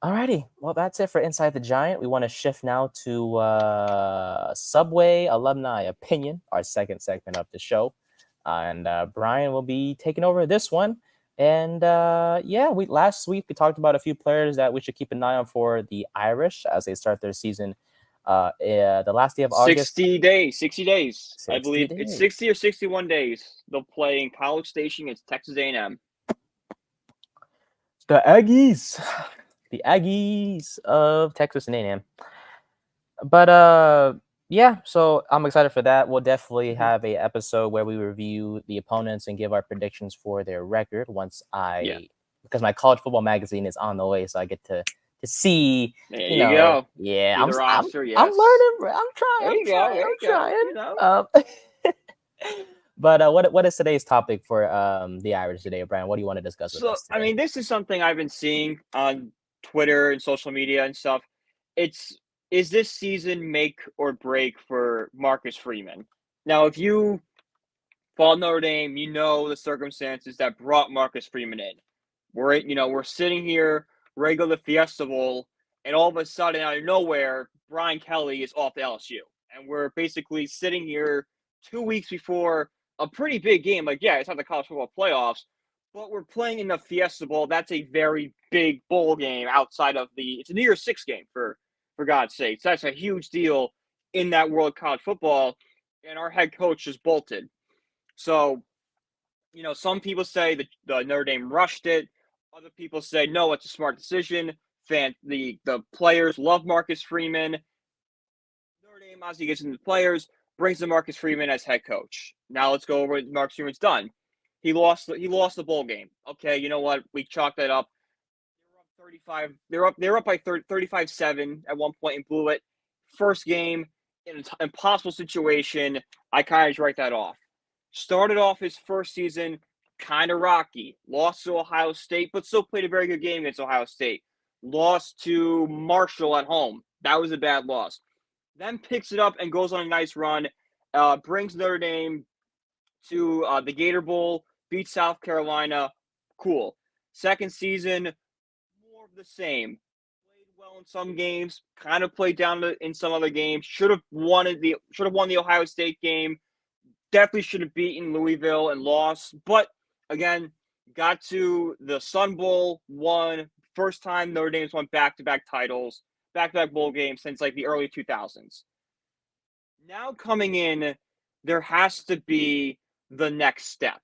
Alrighty, well, that's it for Inside the Giant. We want to shift now to Subway Alumni Opinion, our second segment of the show. And Brian will be taking over this one. And yeah, last week we talked about a few players that we should keep an eye on for the Irish as they start their season the last day of August. 60 days. 60 I believe days. it's 60 or 61 days. They'll play in College Station against Texas A&M. The Aggies. The Aggies of Texas and A&M. But yeah, so I'm excited for that. We'll definitely have a episode where we review the opponents and give our predictions for their record once because my college football magazine is on the way, so I get to see. There you go. Yeah, I'm roster, I'm learning. I'm trying. I'm trying. But what is today's topic for the Irish today, Brian? What do you want to discuss with us today? I mean, this is something I've been seeing on Twitter and social media and stuff. Is this season make or break for Marcus Freeman? Now, if you follow Notre Dame, you know the circumstances that brought Marcus Freeman in. We're sitting here ready to go to the Fiesta Bowl, and all of a sudden, out of nowhere, Brian Kelly is off to LSU, and we're basically sitting here 2 weeks before a pretty big game. Like, yeah, it's not the college football playoffs, but we're playing in the Fiesta Bowl. That's a very big bowl game outside of it's a New Year's Six game for God's sakes. That's a huge deal in that world of college football, and our head coach just bolted. So, some people say the Notre Dame rushed it. Other people say, no, it's a smart decision. The players love Marcus Freeman. Notre Dame obviously gets into the players. brings in Marcus Freeman as head coach. Now let's go over what Marcus Freeman's done. He lost the bowl game. Okay, you know what? We chalked that up. They were up 35. They were up by 35-7 at one point and blew it. First game in an impossible situation. I kind of just write that off. Started off his first season kind of rocky. Lost to Ohio State, but still played a very good game against Ohio State. Lost to Marshall at home. That was a bad loss. Then picks it up and goes on a nice run. Brings Notre Dame to the Gator Bowl. Beats South Carolina. Cool. Second season, more of the same. Played well in some games. Kind of played down in some other games. Should have won the Ohio State game. Definitely should have beaten Louisville and lost. But again, got to the Sun Bowl, won. First time Notre Dame's won back-to-back titles, back-to-back bowl games since like the early 2000s. Now coming in, there has to be the next step,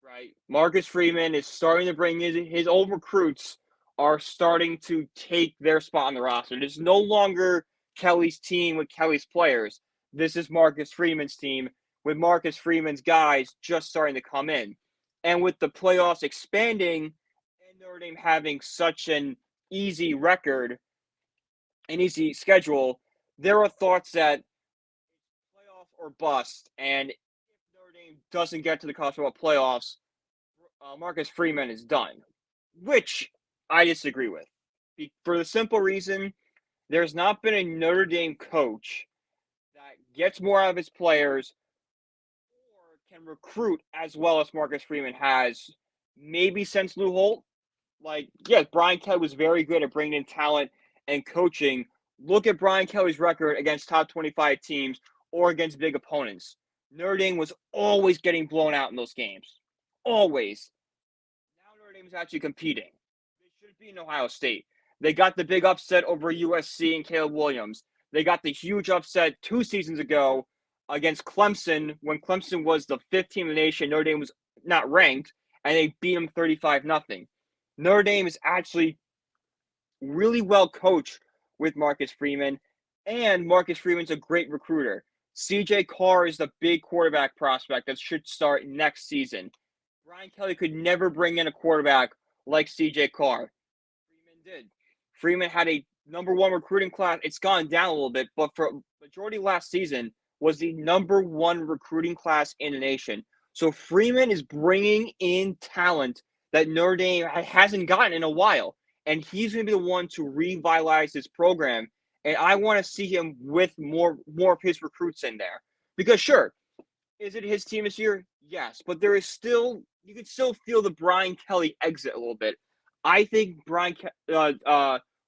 right? Marcus Freeman is starting to bring his old recruits are starting to take their spot on the roster. It is no longer Kelly's team with Kelly's players. This is Marcus Freeman's team with Marcus Freeman's guys just starting to come in. And with the playoffs expanding and Notre Dame having such an easy record, an easy schedule, there are thoughts that playoff or bust. And if Notre Dame doesn't get to the college football playoffs, Marcus Freeman is done, which I disagree with. For the simple reason, there's not been a Notre Dame coach that gets more out of his players or can recruit as well as Marcus Freeman has, maybe since Lou Holt. Like, yes, Brian Kelly was very good at bringing in talent and coaching. Look at Brian Kelly's record against top 25 teams or against big opponents. Notre Dame was always getting blown out in those games. Always. Now Notre Dame is actually competing. They should be in Ohio State. They got the big upset over USC and Caleb Williams. They got the huge upset 2 seasons ago against Clemson when Clemson was the 5th team in the nation. Notre Dame was not ranked, and they beat them 35-0. Notre Dame is actually really well coached with Marcus Freeman, and Marcus Freeman's a great recruiter. CJ Carr is the big quarterback prospect that should start next season. Brian Kelly could never bring in a quarterback like CJ Carr. Freeman did. Freeman had a number 1 recruiting class. It's gone down a little bit, but for majority last season was the number 1 recruiting class in the nation. So Freeman is bringing in talent that Notre Dame hasn't gotten in a while. And he's going to be the one to revitalize this program. And I want to see him with more of his recruits in there. Because sure, is it his team this year? Yes. But there is still, you can still feel the Brian Kelly exit a little bit. I think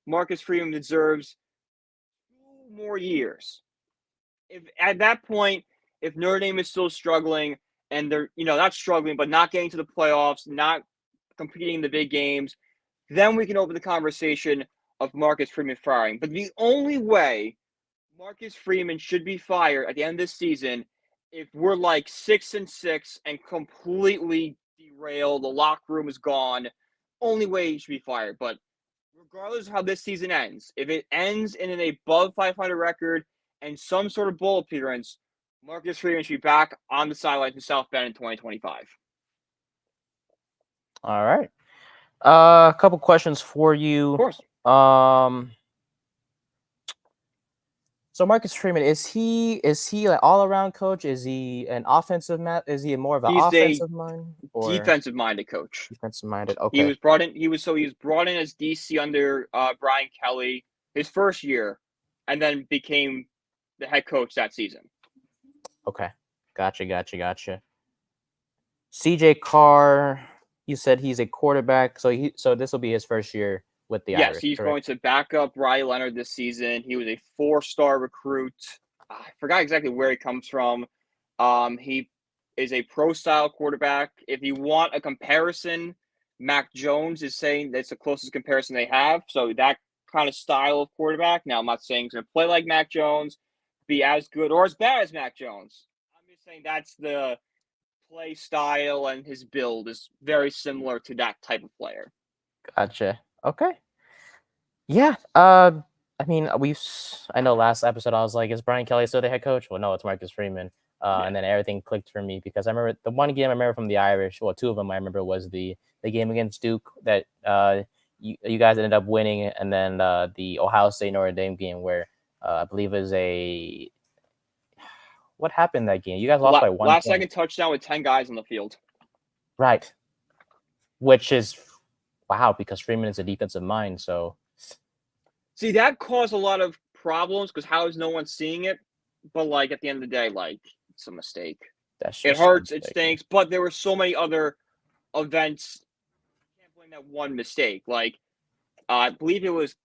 Marcus Freeman deserves 2 more years. If at that point, if Notre Dame is still struggling and they're, not struggling, but not getting to the playoffs, not competing in the big games, then we can open the conversation of Marcus Freeman firing. But the only way Marcus Freeman should be fired at the end of this season, if we're like 6-6 and completely derailed, the locker room is gone, only way he should be fired. But regardless of how this season ends, if it ends in an above 500 record and some sort of bowl appearance, Marcus Freeman should be back on the sidelines in South Bend in 2025. All right. A couple questions for you. Of course. So Marcus Freeman, is he an all-around coach? Is he an offensive Is he more of an offensive mind or defensive-minded coach? Defensive-minded. Okay. He was brought in. He was brought in as DC under Brian Kelly his first year, and then became the head coach that season. Okay, gotcha. CJ Carr, you said he's a quarterback, so this will be his first year with the Irish. Yes, he's correct? going to back up Riley Leonard this season. He was a 4-star recruit. I forgot exactly where he comes from. He is a pro-style quarterback. If you want a comparison, Mac Jones is saying that's the closest comparison they have. So that kind of style of quarterback. Now, I'm not saying he's going to play like Mac Jones, be as good or as bad as Mac Jones. I'm just saying that's the play style, and his build is very similar to that type of player. Gotcha. Okay. Yeah. I mean, I know last episode I was like, is Brian Kelly still the head coach? Well, no, it's Marcus Freeman. And then everything clicked for me because I remember the one game I remember from the Irish. Well, two of them I remember was the game against Duke that you guys ended up winning, and then the Ohio State Notre Dame game where I believe it was a what happened that game? You guys lost by 1 Last point. second touchdown with 10 guys on the field. Right. Which is wow, because Freeman is a defensive mind. So see, that caused a lot of problems because how is no one seeing it? But like at the end of the day, like it's a mistake. It hurts, it stinks, but there were so many other events. You can't blame that one mistake. Like I believe it was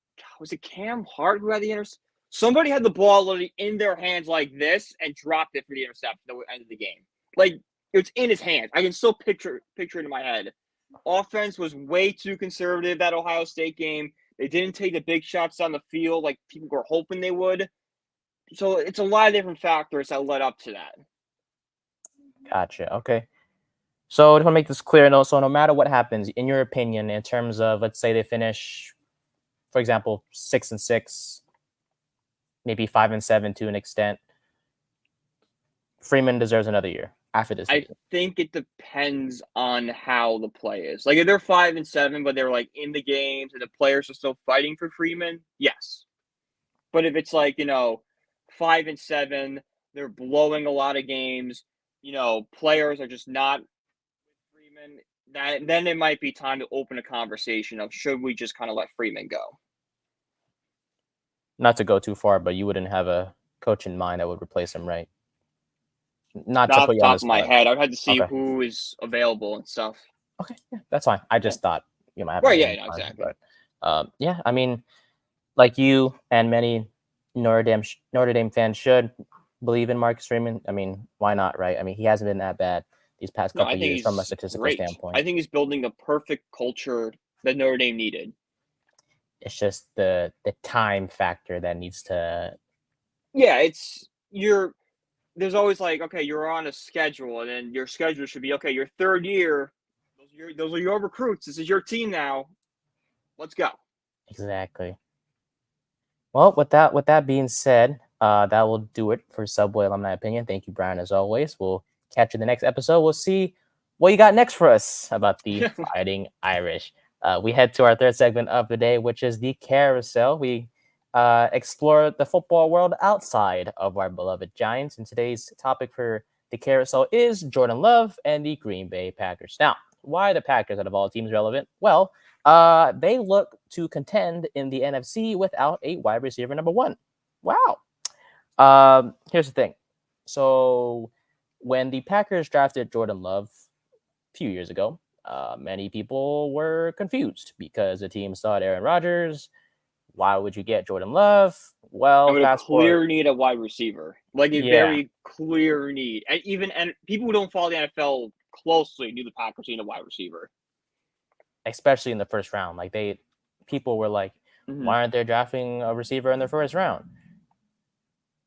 it Cam Hart who had the interception? Somebody had the ball literally in their hands like this and dropped it for the interception at the end of the game. Like it's in his hands. I can still picture it in my head. Offense was way too conservative that Ohio State game. They didn't take the big shots down the field like people were hoping they would. So it's a lot of different factors that led up to that. Gotcha. Okay. So I just want to make this clear. So no matter what happens, in your opinion, in terms of, let's say they finish, for example, 6-6, maybe 5-7 to an extent, Freeman deserves another year after this season. I think it depends on how the play is. Like if they're 5-7, but they're like in the games and the players are still fighting for Freeman, yes. But if it's like 5-7, they're blowing a lot of games. Players are just not with Freeman. Then it might be time to open a conversation of should we just kind of let Freeman go. Not to go too far, but you wouldn't have a coach in mind that would replace him, right? Not off to put the you on top the of my spot. head, I'd have to see Okay. who is available and stuff. Okay, yeah, that's fine. I just thought you might have Right, a yeah, name in mind, exactly. But yeah, I mean, like you and many Notre Dame fans should believe in Marcus Freeman. I mean, why not, right? I mean, he hasn't been that bad these past No, couple I think years from a he's statistical great. standpoint. I think he's building the perfect culture that Notre Dame needed. It's just the time factor that needs to. Yeah, there's always like, okay, you're on a schedule, and then your schedule should be, okay, your third year, those are your recruits. This is your team now. Let's go. Exactly. Well, with that being said, that will do it for Subway Alumni Opinion. Thank you, Brian, as always. We'll catch you in the next episode. We'll see what you got next for us about the Fighting Irish. We head to our third segment of the day, which is the carousel. We explore the football world outside of our beloved Giants. And today's topic for the carousel is Jordan Love and the Green Bay Packers. Now, why are the Packers out of all teams relevant? Well, they look to contend in the NFC without a wide receiver number one. Wow. Here's the thing. So when the Packers drafted Jordan Love a few years ago, many people were confused because the team saw Aaron Rodgers. Why would you get Jordan Love? Well, with a fast clear forward. need of wide receiver, like a very clear need, and people who don't follow the NFL closely knew the Packers need a wide receiver, especially in the first round. Like people were like, why aren't they drafting a receiver in the first round?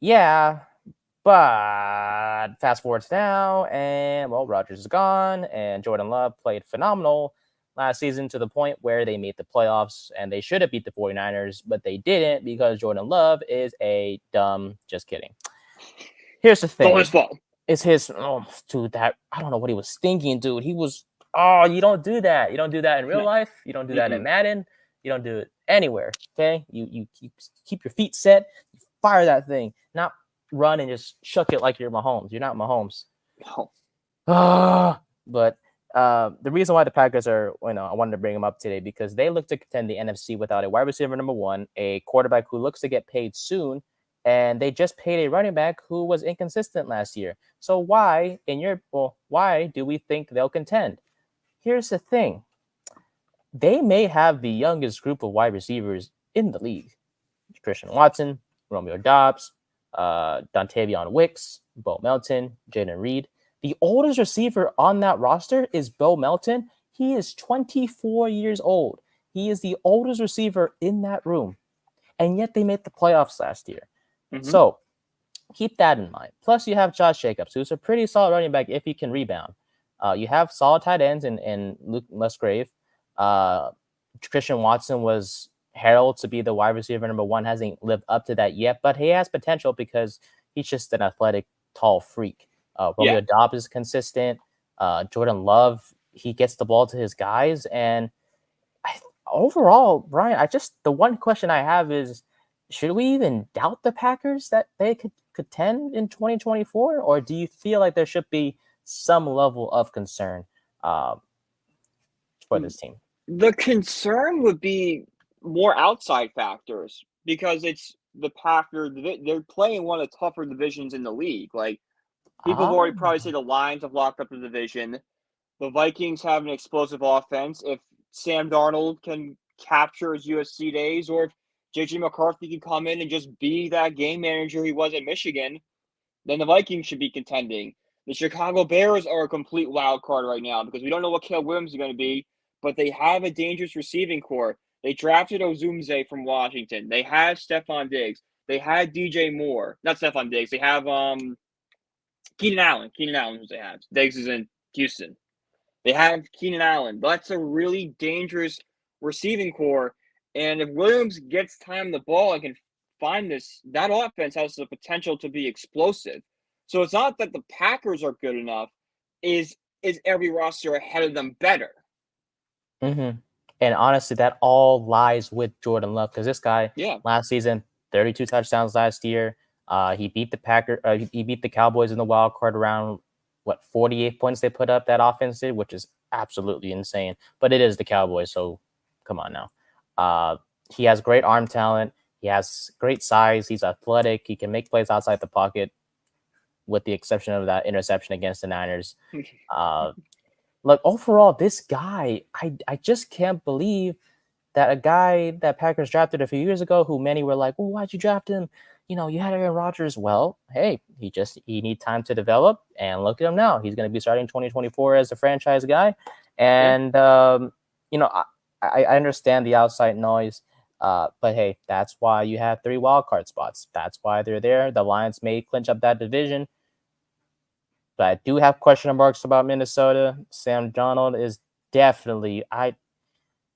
Yeah, but fast forward to now, and well, Rodgers is gone, and Jordan Love played phenomenal last season to the point where they made the playoffs, and they should have beat the 49ers, but they didn't because Jordan Love is a dumb. Just kidding. Here's the thing. It's all his fault. It's his. Oh, dude, that I don't know what he was thinking, dude. He was. Oh, you don't do that. You don't do that in real life. You don't do that in Madden. You don't do it anywhere. Okay, you keep your feet set. You fire that thing, not run and just shuck it like you're Mahomes. You're not Mahomes. No. But the reason why the Packers are, I wanted to bring them up today because they look to contend the NFC without a wide receiver number one, a quarterback who looks to get paid soon, and they just paid a running back who was inconsistent last year. So why do we think they'll contend? Here's the thing. They may have the youngest group of wide receivers in the league. Christian Watson, Romeo Doubs, Dontavion Wicks, Bo Melton, Jaden Reed. The oldest receiver on that roster is Bo Melton. He is 24 years old. He is the oldest receiver in that room. And yet they made the playoffs last year. So keep that in mind. Plus you have Josh Jacobs, who's a pretty solid running back if he can rebound. You have solid tight ends in Luke Musgrave. Christian Watson was heralded to be the wide receiver number one, hasn't lived up to that yet, but he has potential because he's just an athletic, tall freak. Romeo Dobbs is consistent. Jordan Love, he gets the ball to his guys. And overall, Brian, the one question I have is, should we even doubt the Packers that they could contend in 2024? Or do you feel like there should be some level of concern for this team? The concern would be more outside factors because it's the Packers. They're playing one of the tougher divisions in the league. Like, people have already probably said the Lions have locked up the division. The Vikings have an explosive offense. If Sam Darnold can capture his USC days, or if JJ McCarthy can come in and just be that game manager he was at Michigan, then the Vikings should be contending. The Chicago Bears are a complete wild card right now because we don't know what Caleb Williams is going to be, but they have a dangerous receiving core. They drafted Ozumze from Washington. They have Stephon Diggs. They had DJ Moore. Not Stephon Diggs. They have Keenan Allen. Keenan Allen is who they have. Diggs is in Houston. They have Keenan Allen. That's a really dangerous receiving core. And if Williams gets time the ball and can find this, that offense has the potential to be explosive. So it's not that the Packers are good enough. Is every roster ahead of them better? Mm-hmm. And honestly, that all lies with Jordan Love, because this guy, last season, 32 touchdowns last year. He beat the he beat the Cowboys in the wild card round. 48 points they put up, that offense did, which is absolutely insane. But it is the Cowboys, so come on now. He has great arm talent. He has great size. He's athletic. He can make plays outside the pocket, with the exception of that interception against the Niners. Look, overall, this guy, I just can't believe that a guy that Packers drafted a few years ago, who many were like, "Oh, why'd you draft him? You know, you had Aaron Rodgers." Well, hey, he need time to develop, and look at him now. He's going to be starting 2024 as a franchise guy, and you know, I understand the outside noise, but hey, that's why you have 3 wild card spots. That's why they're there. The Lions may clinch up that division, but I do have question marks about Minnesota. Sam Darnold is definitely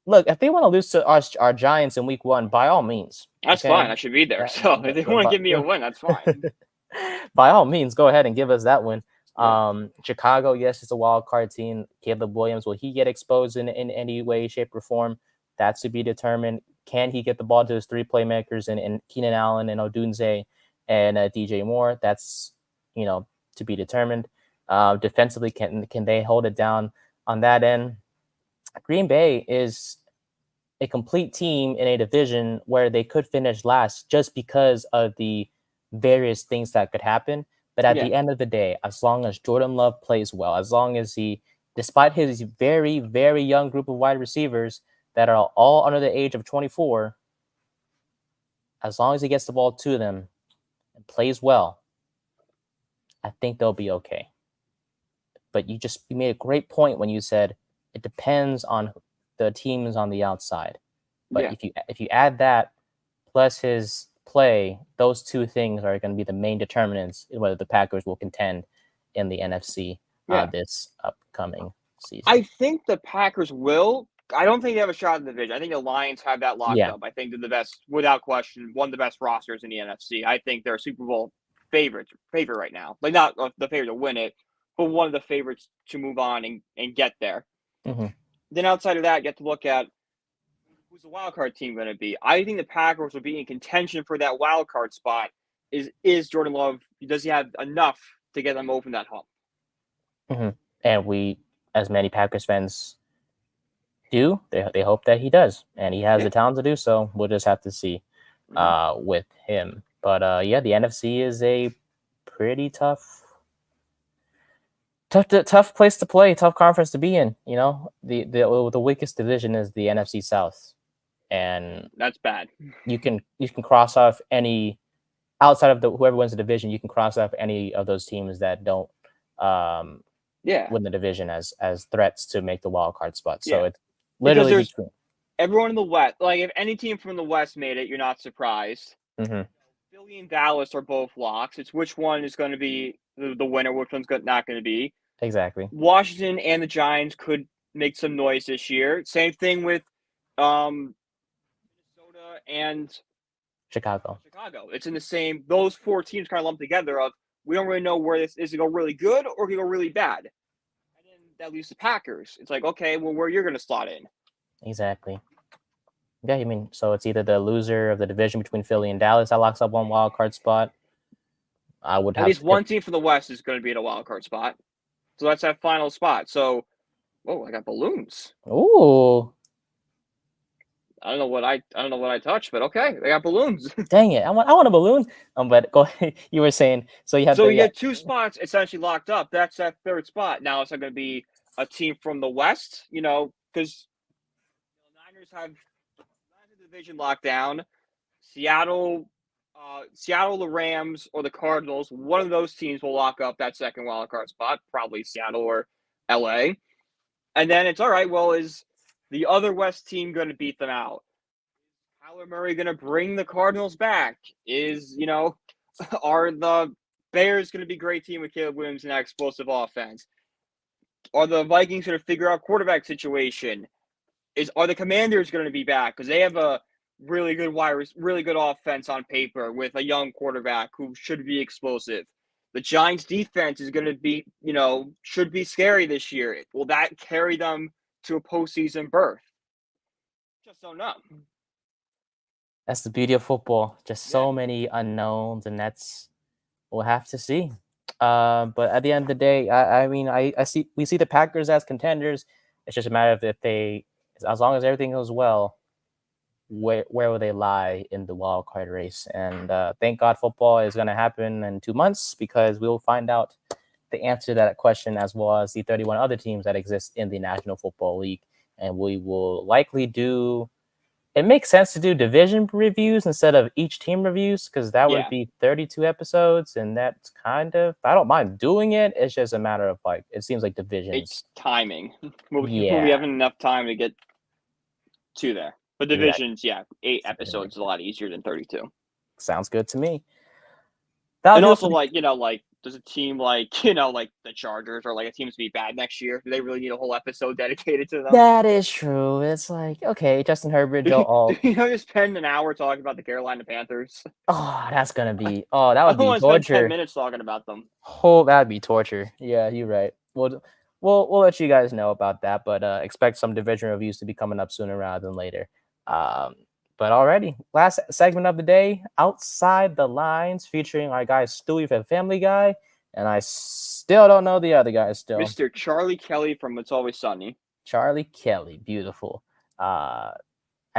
Look, if they want to lose to our Giants in week 1, by all means. That's fine. I should be there. So if they want to give me a win, that's fine. By all means, go ahead and give us that win. Chicago, yes, it's a wild card team. Caleb Williams, will he get exposed in any way, shape, or form? That's to be determined. Can he get the ball to his 3 playmakers in Keenan Allen and Odunze and DJ Moore? That's, to be determined. Defensively, can they hold it down on that end? Green Bay is a complete team in a division where they could finish last just because of the various things that could happen. But at the end of the day, as long as Jordan Love plays well, as long as despite his very, very young group of wide receivers that are all under the age of 24, as long as he gets the ball to them and plays well, I think they'll be okay. But you made a great point when you said it depends on the teams on the outside. But if you add that plus his play, those 2 things are going to be the main determinants in whether the Packers will contend in the NFC this upcoming season. I think the Packers will. I don't think they have a shot in the division. I think the Lions have that locked up. I think they're the best, without question, one of the best rosters in the NFC. I think they're a Super Bowl favorite right now. Like, not the favorite to win it, but one of the favorites to move on and get there. Mm-hmm. Then outside of that, you have to look at who's the wild card team going to be. I think the Packers will be in contention for that wild card spot. Is Jordan Love, does he have enough to get them over that hump? Mm-hmm. And we, as many Packers fans do, they hope that he does. And he has the talent to do so. We'll just have to see with him. But the NFC is a pretty tough place to play, tough conference to be in. The weakest division is the NFC South, and that's bad. You can cross off any outside of whoever wins the division. You can cross off any of those teams that don't win the division as threats to make the wild card spot. So it's literally between everyone in the West. Like, if any team from the West made it, you're not surprised. Mm-hmm. Philly and Dallas are both locks. It's which one is going to be the winner, which one's not going to be. Exactly. Washington and the Giants could make some noise this year. Same thing with Minnesota and Chicago. Chicago. It's in the same. Those 4 teams kind of lumped together. Of we don't really know where this is to go really good or to go really bad. And then that leaves the Packers. It's like, okay, well, where you're going to slot in. Exactly. Yeah, I mean, so it's either the loser of the division between Philly and Dallas that locks up one wild card spot. I would At have least one team from the West is going to be in a wild card spot. So that's that final spot. So, I got balloons. Ooh, I don't know what I touched, but okay, they got balloons. dang it! I want a balloon. But go ahead. You were saying so you have So the you get 2 spots essentially locked up. That's that third spot. Now it's not going to be a team from the West, because Niners have the division locked down. Seattle, the Rams, or the Cardinals. One of those teams will lock up that second wild card spot. Probably Seattle or LA. And then it's all right. Well, is the other West team going to beat them out? Kyler Murray going to bring the Cardinals back? Are the Bears going to be a great team with Caleb Williams and that explosive offense? Are the Vikings going to figure out quarterback situation? Are the Commanders going to be back? Because they have a really good offense on paper with a young quarterback who should be explosive. The Giants defense is going to be, should be scary this year. Will that carry them to a postseason berth? Just don't know. That's the beauty of football. Just so many unknowns, and we'll have to see. But at the end of the day, we see the Packers as contenders. It's just a matter of if they, as long as everything goes well, where will they lie in the wild card race? And thank God football is going to happen in 2 months, because we'll find out the answer to that question, as well as the 31 other teams that exist in the National Football League. And we will likely do. It makes sense to do division reviews instead of each team reviews, because that would be 32 episodes, and that's kind of, I don't mind doing it. It's just a matter of it seems like divisions. It's timing. We have enough time to get to there. But divisions, 8 episodes is a lot easier than 32. Sounds good to me. And also, does a team like the Chargers or a team to be bad next year? Do they really need a whole episode dedicated to them? That is true. It's like, okay, Justin Herbert, Joe Alt. Just spend an hour talking about the Carolina Panthers. Oh, that's gonna be. Oh, that would be torture. Spend 10 minutes talking about them. Oh, that'd be torture. Yeah, you're right. We'll let you guys know about that, but expect some division reviews to be coming up sooner rather than later. But already, last segment of the day, Outside the Lines, featuring our guy Stewie from Family Guy, and I still don't know the other guy still. Mr. Charlie Kelly from It's Always Sunny. Charlie Kelly, beautiful. I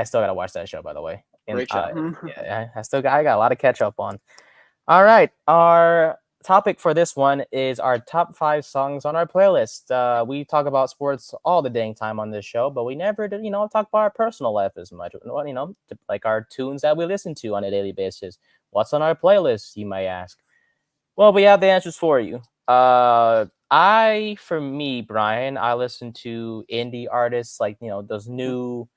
still gotta watch that show, by the way. Great show. I got a lot to catch up on. All right, our topic for this one is our top 5 songs on our playlist. We talk about sports all the dang time on this show, but we never did, talk about our personal life as much. Like our tunes that we listen to on a daily basis. What's on our playlist, you might ask? Well, we have the answers for you. For me, Brian, I listen to indie artists, those new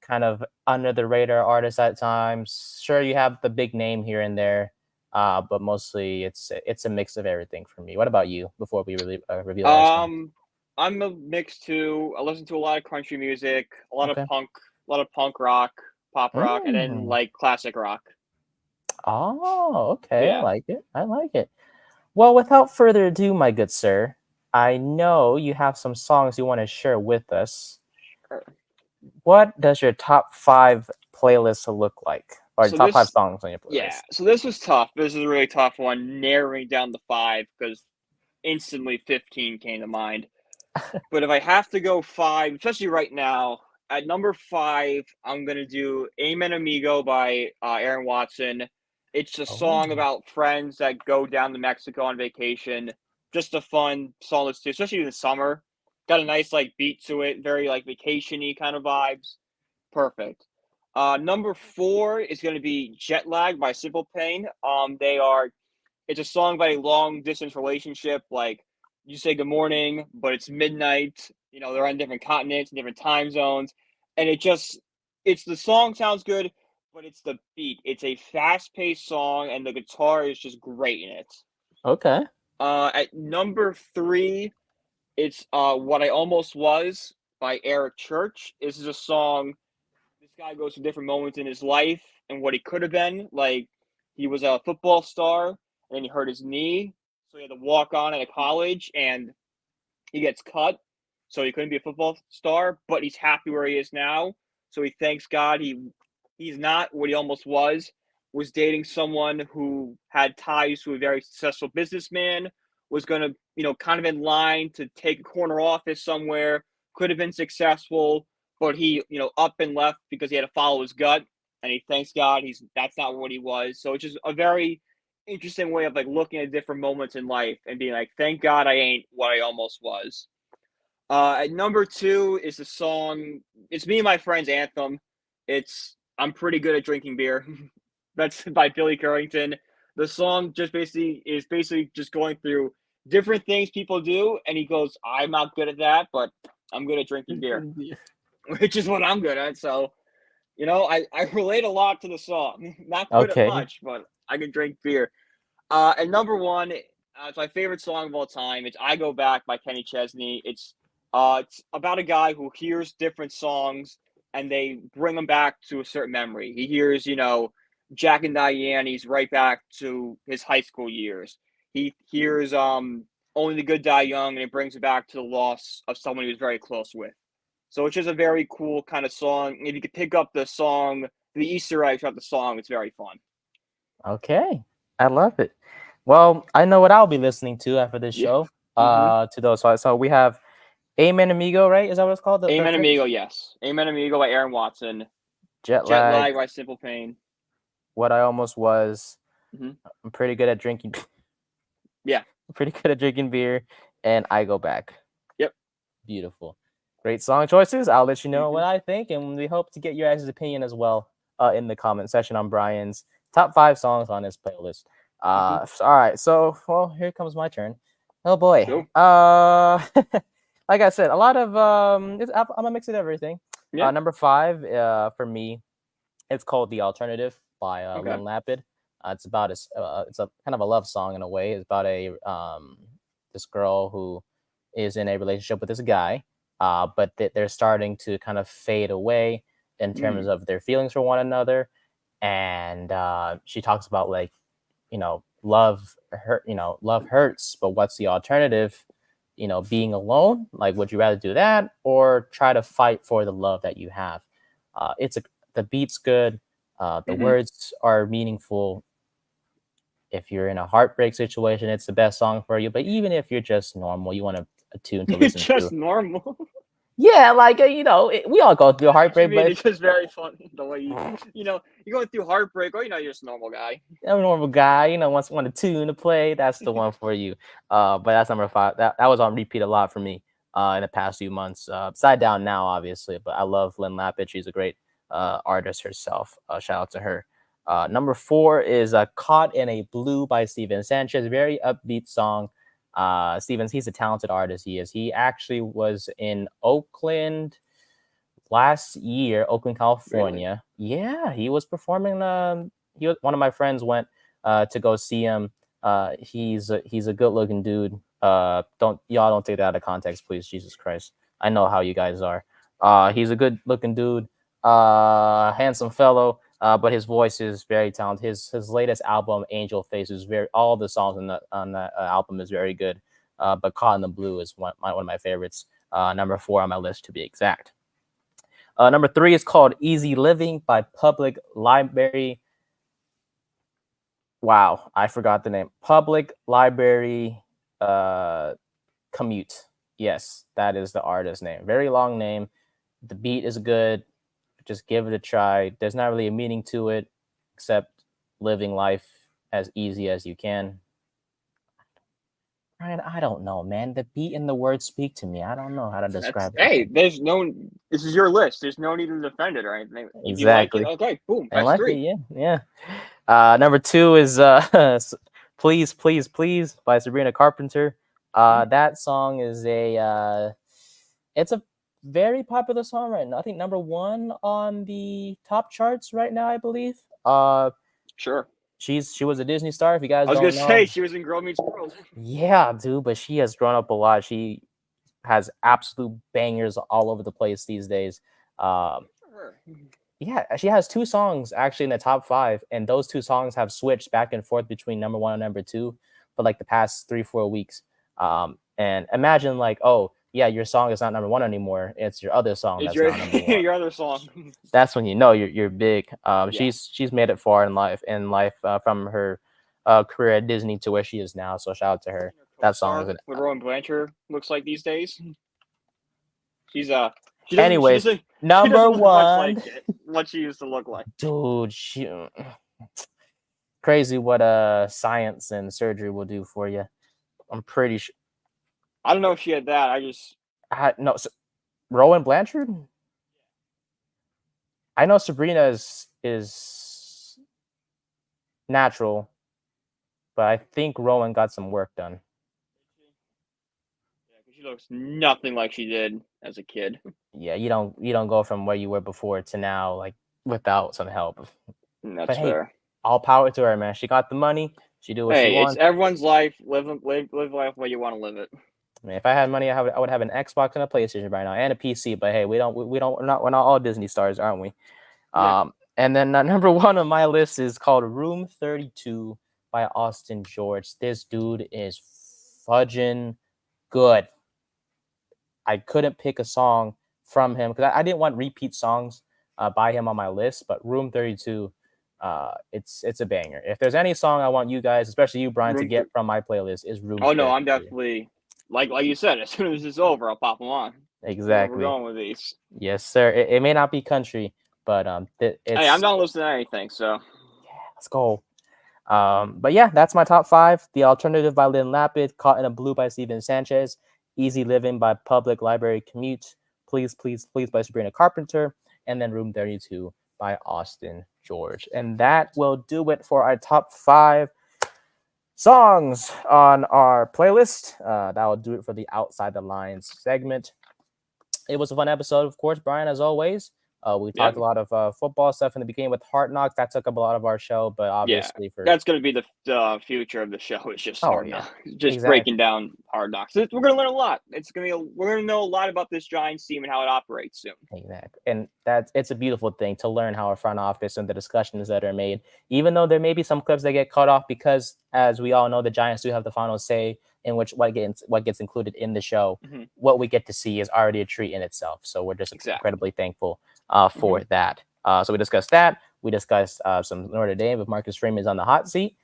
kind of under the radar artists at times. Sure, you have the big name here and there. But mostly it's a mix of everything for me. What about you? Before we really reveal our songs? I'm a mix too. I listen to a lot of country music, a lot of punk rock, pop rock, and then classic rock. Oh, okay. Yeah. I like it. Well, without further ado, my good sir, I know you have some songs you want to share with us. Sure. What does your top 5 playlist look like? Or top 5 songs on your playlist? Yeah, so this was tough. This is a really tough one, narrowing down the 5, because instantly 15 came to mind. But if I have to go 5, especially right now, at number 5, I'm going to do Amen Amigo by Aaron Watson. It's a song about friends that go down to Mexico on vacation. Just a fun song to listen to, especially in the summer. Got a nice beat to it, very vacation-y kind of vibes. Perfect. Number 4 is going to be Jet Lag by Simple Pain. It's a song about a long distance relationship. You say good morning, but it's midnight. They're on different continents, different time zones. And the song sounds good, but it's the beat. It's a fast paced song, and the guitar is just great in it. Okay. At number 3, it's What I Almost Was by Eric Church. This is a song. This guy goes through different moments in his life and what he could have been. Like, he was a football star, and then he hurt his knee, so he had to walk on at a college, and he gets cut, so he couldn't be a football star. But he's happy where he is now, so he thanks God he's not what he almost was. Was dating someone who had ties to a very successful businessman. Was going to, kind of in line to take a corner office somewhere. Could have been successful, but he, up and left because he had to follow his gut, and he thanks God that's not what he was. So it's just a very interesting way of like looking at different moments in life and being like, thank God I ain't what I almost was. At number 2 is the song. It's me and my friend's anthem. It's I'm Pretty Good at Drinking Beer. That's by Billy Currington. The song just basically just going through different things people do, and he goes, I'm not good at that, but I'm good at drinking beer, which is what I'm good at. So, I relate a lot to the song. Not good at much, but I can drink beer. And number 1, it's my favorite song of all time. It's I Go Back by Kenny Chesney. It's about a guy who hears different songs and they bring him back to a certain memory. He hears, Jack and Diane, he's right back to his high school years. He hears Only the Good Die Young, and it brings him back to the loss of someone he was very close with. So it's just a very cool kind of song. If you could pick up the song, the Easter eggs throughout the song, it's very fun. Okay, I love it. Well, I know what I'll be listening to after this show. To those, so we have Amen Amigo, right? Is that what it's called? Amen Amigo, yes. Amen Amigo by Aaron Watson. Jet Lag by Simple Pain. What I Almost Was. I'm pretty good at drinking. Yeah. I'm pretty good at drinking beer, and I Go Back. Yep. Beautiful. Great song choices. I'll let you know what I think, and we hope to get your guys' opinion as well in the comment section on Brian's top 5 songs on his playlist. All right, so here comes my turn. Oh boy. Sure. Like I said, a lot of I'm a mix of everything. Yeah. Number 5 for me, it's called The Alternative by Lynn Lapid. It's about it's a kind of a love song in a way. It's about a this girl who is in a relationship with this guy, but they're starting to kind of fade away in terms of their feelings for one another. And she talks about like, love hurts, but what's the alternative? Being alone. Like, would you rather do that or try to fight for the love that you have? The beat's good. The words are meaningful. If you're in a heartbreak situation, it's the best song for you. But even if you're just normal, you want a tune to listen to. Just normal. Yeah, like we all go through a heartbreak, but it's just very funny the way you're going through heartbreak, or you're just a normal guy. I'm a normal guy, want a tune to play, that's the one for you. But that's number 5. That was on repeat a lot for me in the past few months. Upside Down Now, obviously, but I love Lynn Lapid. She's a great artist herself. Shout out to her. Number 4 is Caught in a Blue by Steven Sanchez. Very upbeat song. Stevens, he's a talented artist. He actually was in Oakland last year, Oakland, California. Really? Yeah, he was performing. One of my friends went to go see him. He's a good looking dude. Don't take that out of context, please. Jesus Christ, I know how you guys are. He's a good looking dude, handsome fellow. But his voice is very talented. His latest album, Angel Face, is all the songs on that album is very good. But Caught in the Blue is one of my favorites. Number 4 on my list, to be exact. Number 3 is called Easy Living by Public Library. Wow, I forgot the name. Public Library Commute. Yes, that is the artist name. Very long name. The beat is good. Just give it a try. There's not really a meaning to it except living life as easy as you can. Ryan, I don't know, man. The beat and the words speak to me. I don't know how to describe it. Hey, this is your list. There's no need to defend it or anything. Exactly. Like okay, boom. That's 3. Yeah. Number 2 is Please, Please, Please by Sabrina Carpenter. That song is it's a very popular song right now. I think number 1 on the top charts right now, I believe. Sure. She was a Disney star. If you guys don't know. I was gonna say she was in Girl Meets World. Yeah, dude, but she has grown up a lot. She has absolute bangers all over the place these days. Yeah, she has 2 songs actually in the top 5, and those 2 songs have switched back and forth between number 1 and number 2 for like the past 3-4 weeks. And imagine like, oh yeah, your song is not number 1 anymore. It's your other song It's that's your now number 1. your other song. That's when you know you're big. Yeah. She's made it far in life from her career at Disney to where she is now. So shout out to her. That song is What Rowan Blanchard looks like these days. She's Anyways, she number doesn't look much 1. like what she used to look like. Dude, crazy what science and surgery will do for you. I'm pretty sure. I don't know if she had that. No, Rowan Blanchard. I know Sabrina is natural, but I think Rowan got some work done. Yeah, because she looks nothing like she did as a kid. Yeah, you don't go from where you were before to now like without some help. That's But hey, fair. all power to her, man. She got the money. She do what she Hey, it's wants. everyone's life. Live life the way you want to live it. I mean, if I had money, I would have an Xbox and a PlayStation right now and a PC. But hey, we're not all Disney stars, aren't we? Yeah. And then number 1 on my list is called Room 32 by Austin George. This dude is fudging good. I couldn't pick a song from him because I didn't want repeat songs by him on my list, but Room 32, it's a banger. If there's any song I want you guys, especially you, Brian, to get from my playlist, is Room 32. Oh no, I'm definitely like you said. As soon as it's over, I'll pop them on. Exactly. We're going with these. Yes, sir. It may not be country, but it's. Hey, I'm not listening to anything, so yeah, let's go. But yeah, that's my top 5. The Alternative by Lynn Lapid, Caught in a Blue by Steven Sanchez, Easy Living by Public Library Commute, Please, Please, Please by Sabrina Carpenter, and then Room 32 by Austin George. And that will do it for our top 5 songs on our playlist. That will do it for the Outside the Lines segment. It was a fun episode, of course, Brian, as always. We talked a lot of football stuff in the beginning with Hard Knocks. That took up a lot of our show, but obviously that's going to be the future of the show. It's just Hard Knocks, just breaking down Hard Knocks. We're going to learn a lot. We're going to know a lot about this Giants team and how it operates soon. Exactly, and it's a beautiful thing to learn how a front office and the discussions that are made. Even though there may be some clips that get cut off because, as we all know, the Giants do have the final say in which what gets included in the show. Mm-hmm. What we get to see is already a treat in itself. So we're just incredibly thankful for that. So we discussed that. We discussed some Notre Dame. If Marcus Freeman is on the hot seat,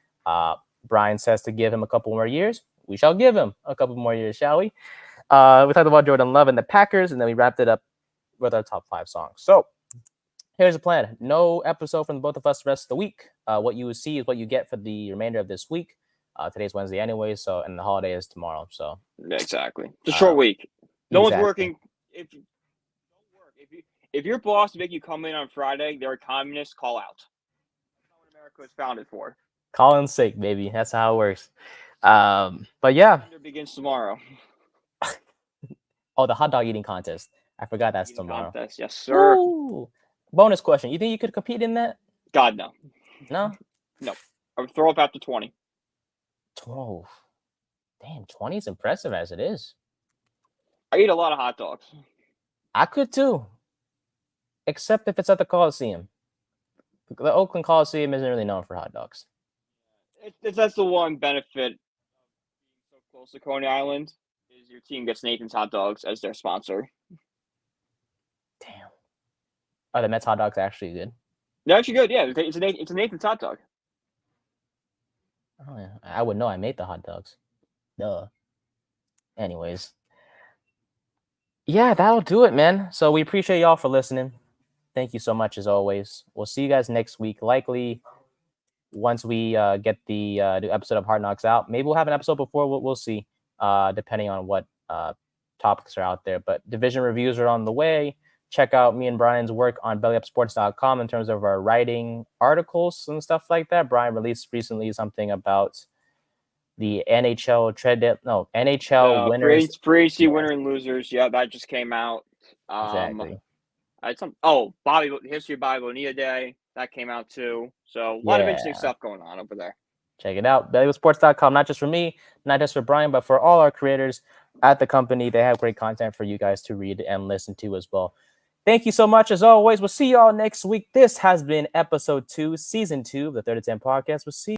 Brian says to give him a couple more years. We shall give him a couple more years, shall we? We talked about Jordan Love and the Packers, and then we wrapped it up with our top 5 songs. So here's the plan. No episode from both of us the rest of the week. What you will see is what you get for the remainder of this week. Today's Wednesday anyway, so and the holiday is tomorrow. So exactly, it's a short week. No one's working. If your boss make you come in on Friday, they're a communist. Call out. That's not what America was founded for. Call in sick, baby. That's how it works. But yeah, it begins tomorrow. Oh, the hot dog eating contest. I forgot that's tomorrow. Contest. Yes, sir. Woo! Bonus question: you think you could compete in that? God, no. No. I would throw up after 20. 12. Damn, 20 is impressive as it is. I eat a lot of hot dogs. I could too. Except if it's at the Coliseum. The Oakland Coliseum isn't really known for hot dogs. That's the one benefit of being so close to Coney Island is your team gets Nathan's Hot Dogs as their sponsor. Damn. Are the Mets hot dogs actually good? They're actually good, yeah. It's a Nathan's Hot Dog. Oh, yeah. I would know I made the hot dogs. Duh. Anyways. Yeah, that'll do it, man. So we appreciate y'all for listening. Thank you so much, as always. We'll see you guys next week. Likely, once we get the new episode of Hard Knocks out. Maybe we'll have an episode before. We'll see, depending on what topics are out there. But division reviews are on the way. Check out me and Brian's work on BELLYUPSPORTS.com in terms of our writing articles and stuff like that. Brian released recently something about the NHL NHL winners. Free agency winner and losers. Yeah, that just came out. Exactly. History of Bobby Bonilla Day. That came out too. So a lot of interesting stuff going on over there. Check it out. BELLYUPSPORTS.com, not just for me, not just for Brian, but for all our creators at the company. They have great content for you guys to read and listen to as well. Thank you so much. As always, we'll see y'all next week. This has been episode 2, season 2 of the 3rd to 10 podcast. We'll see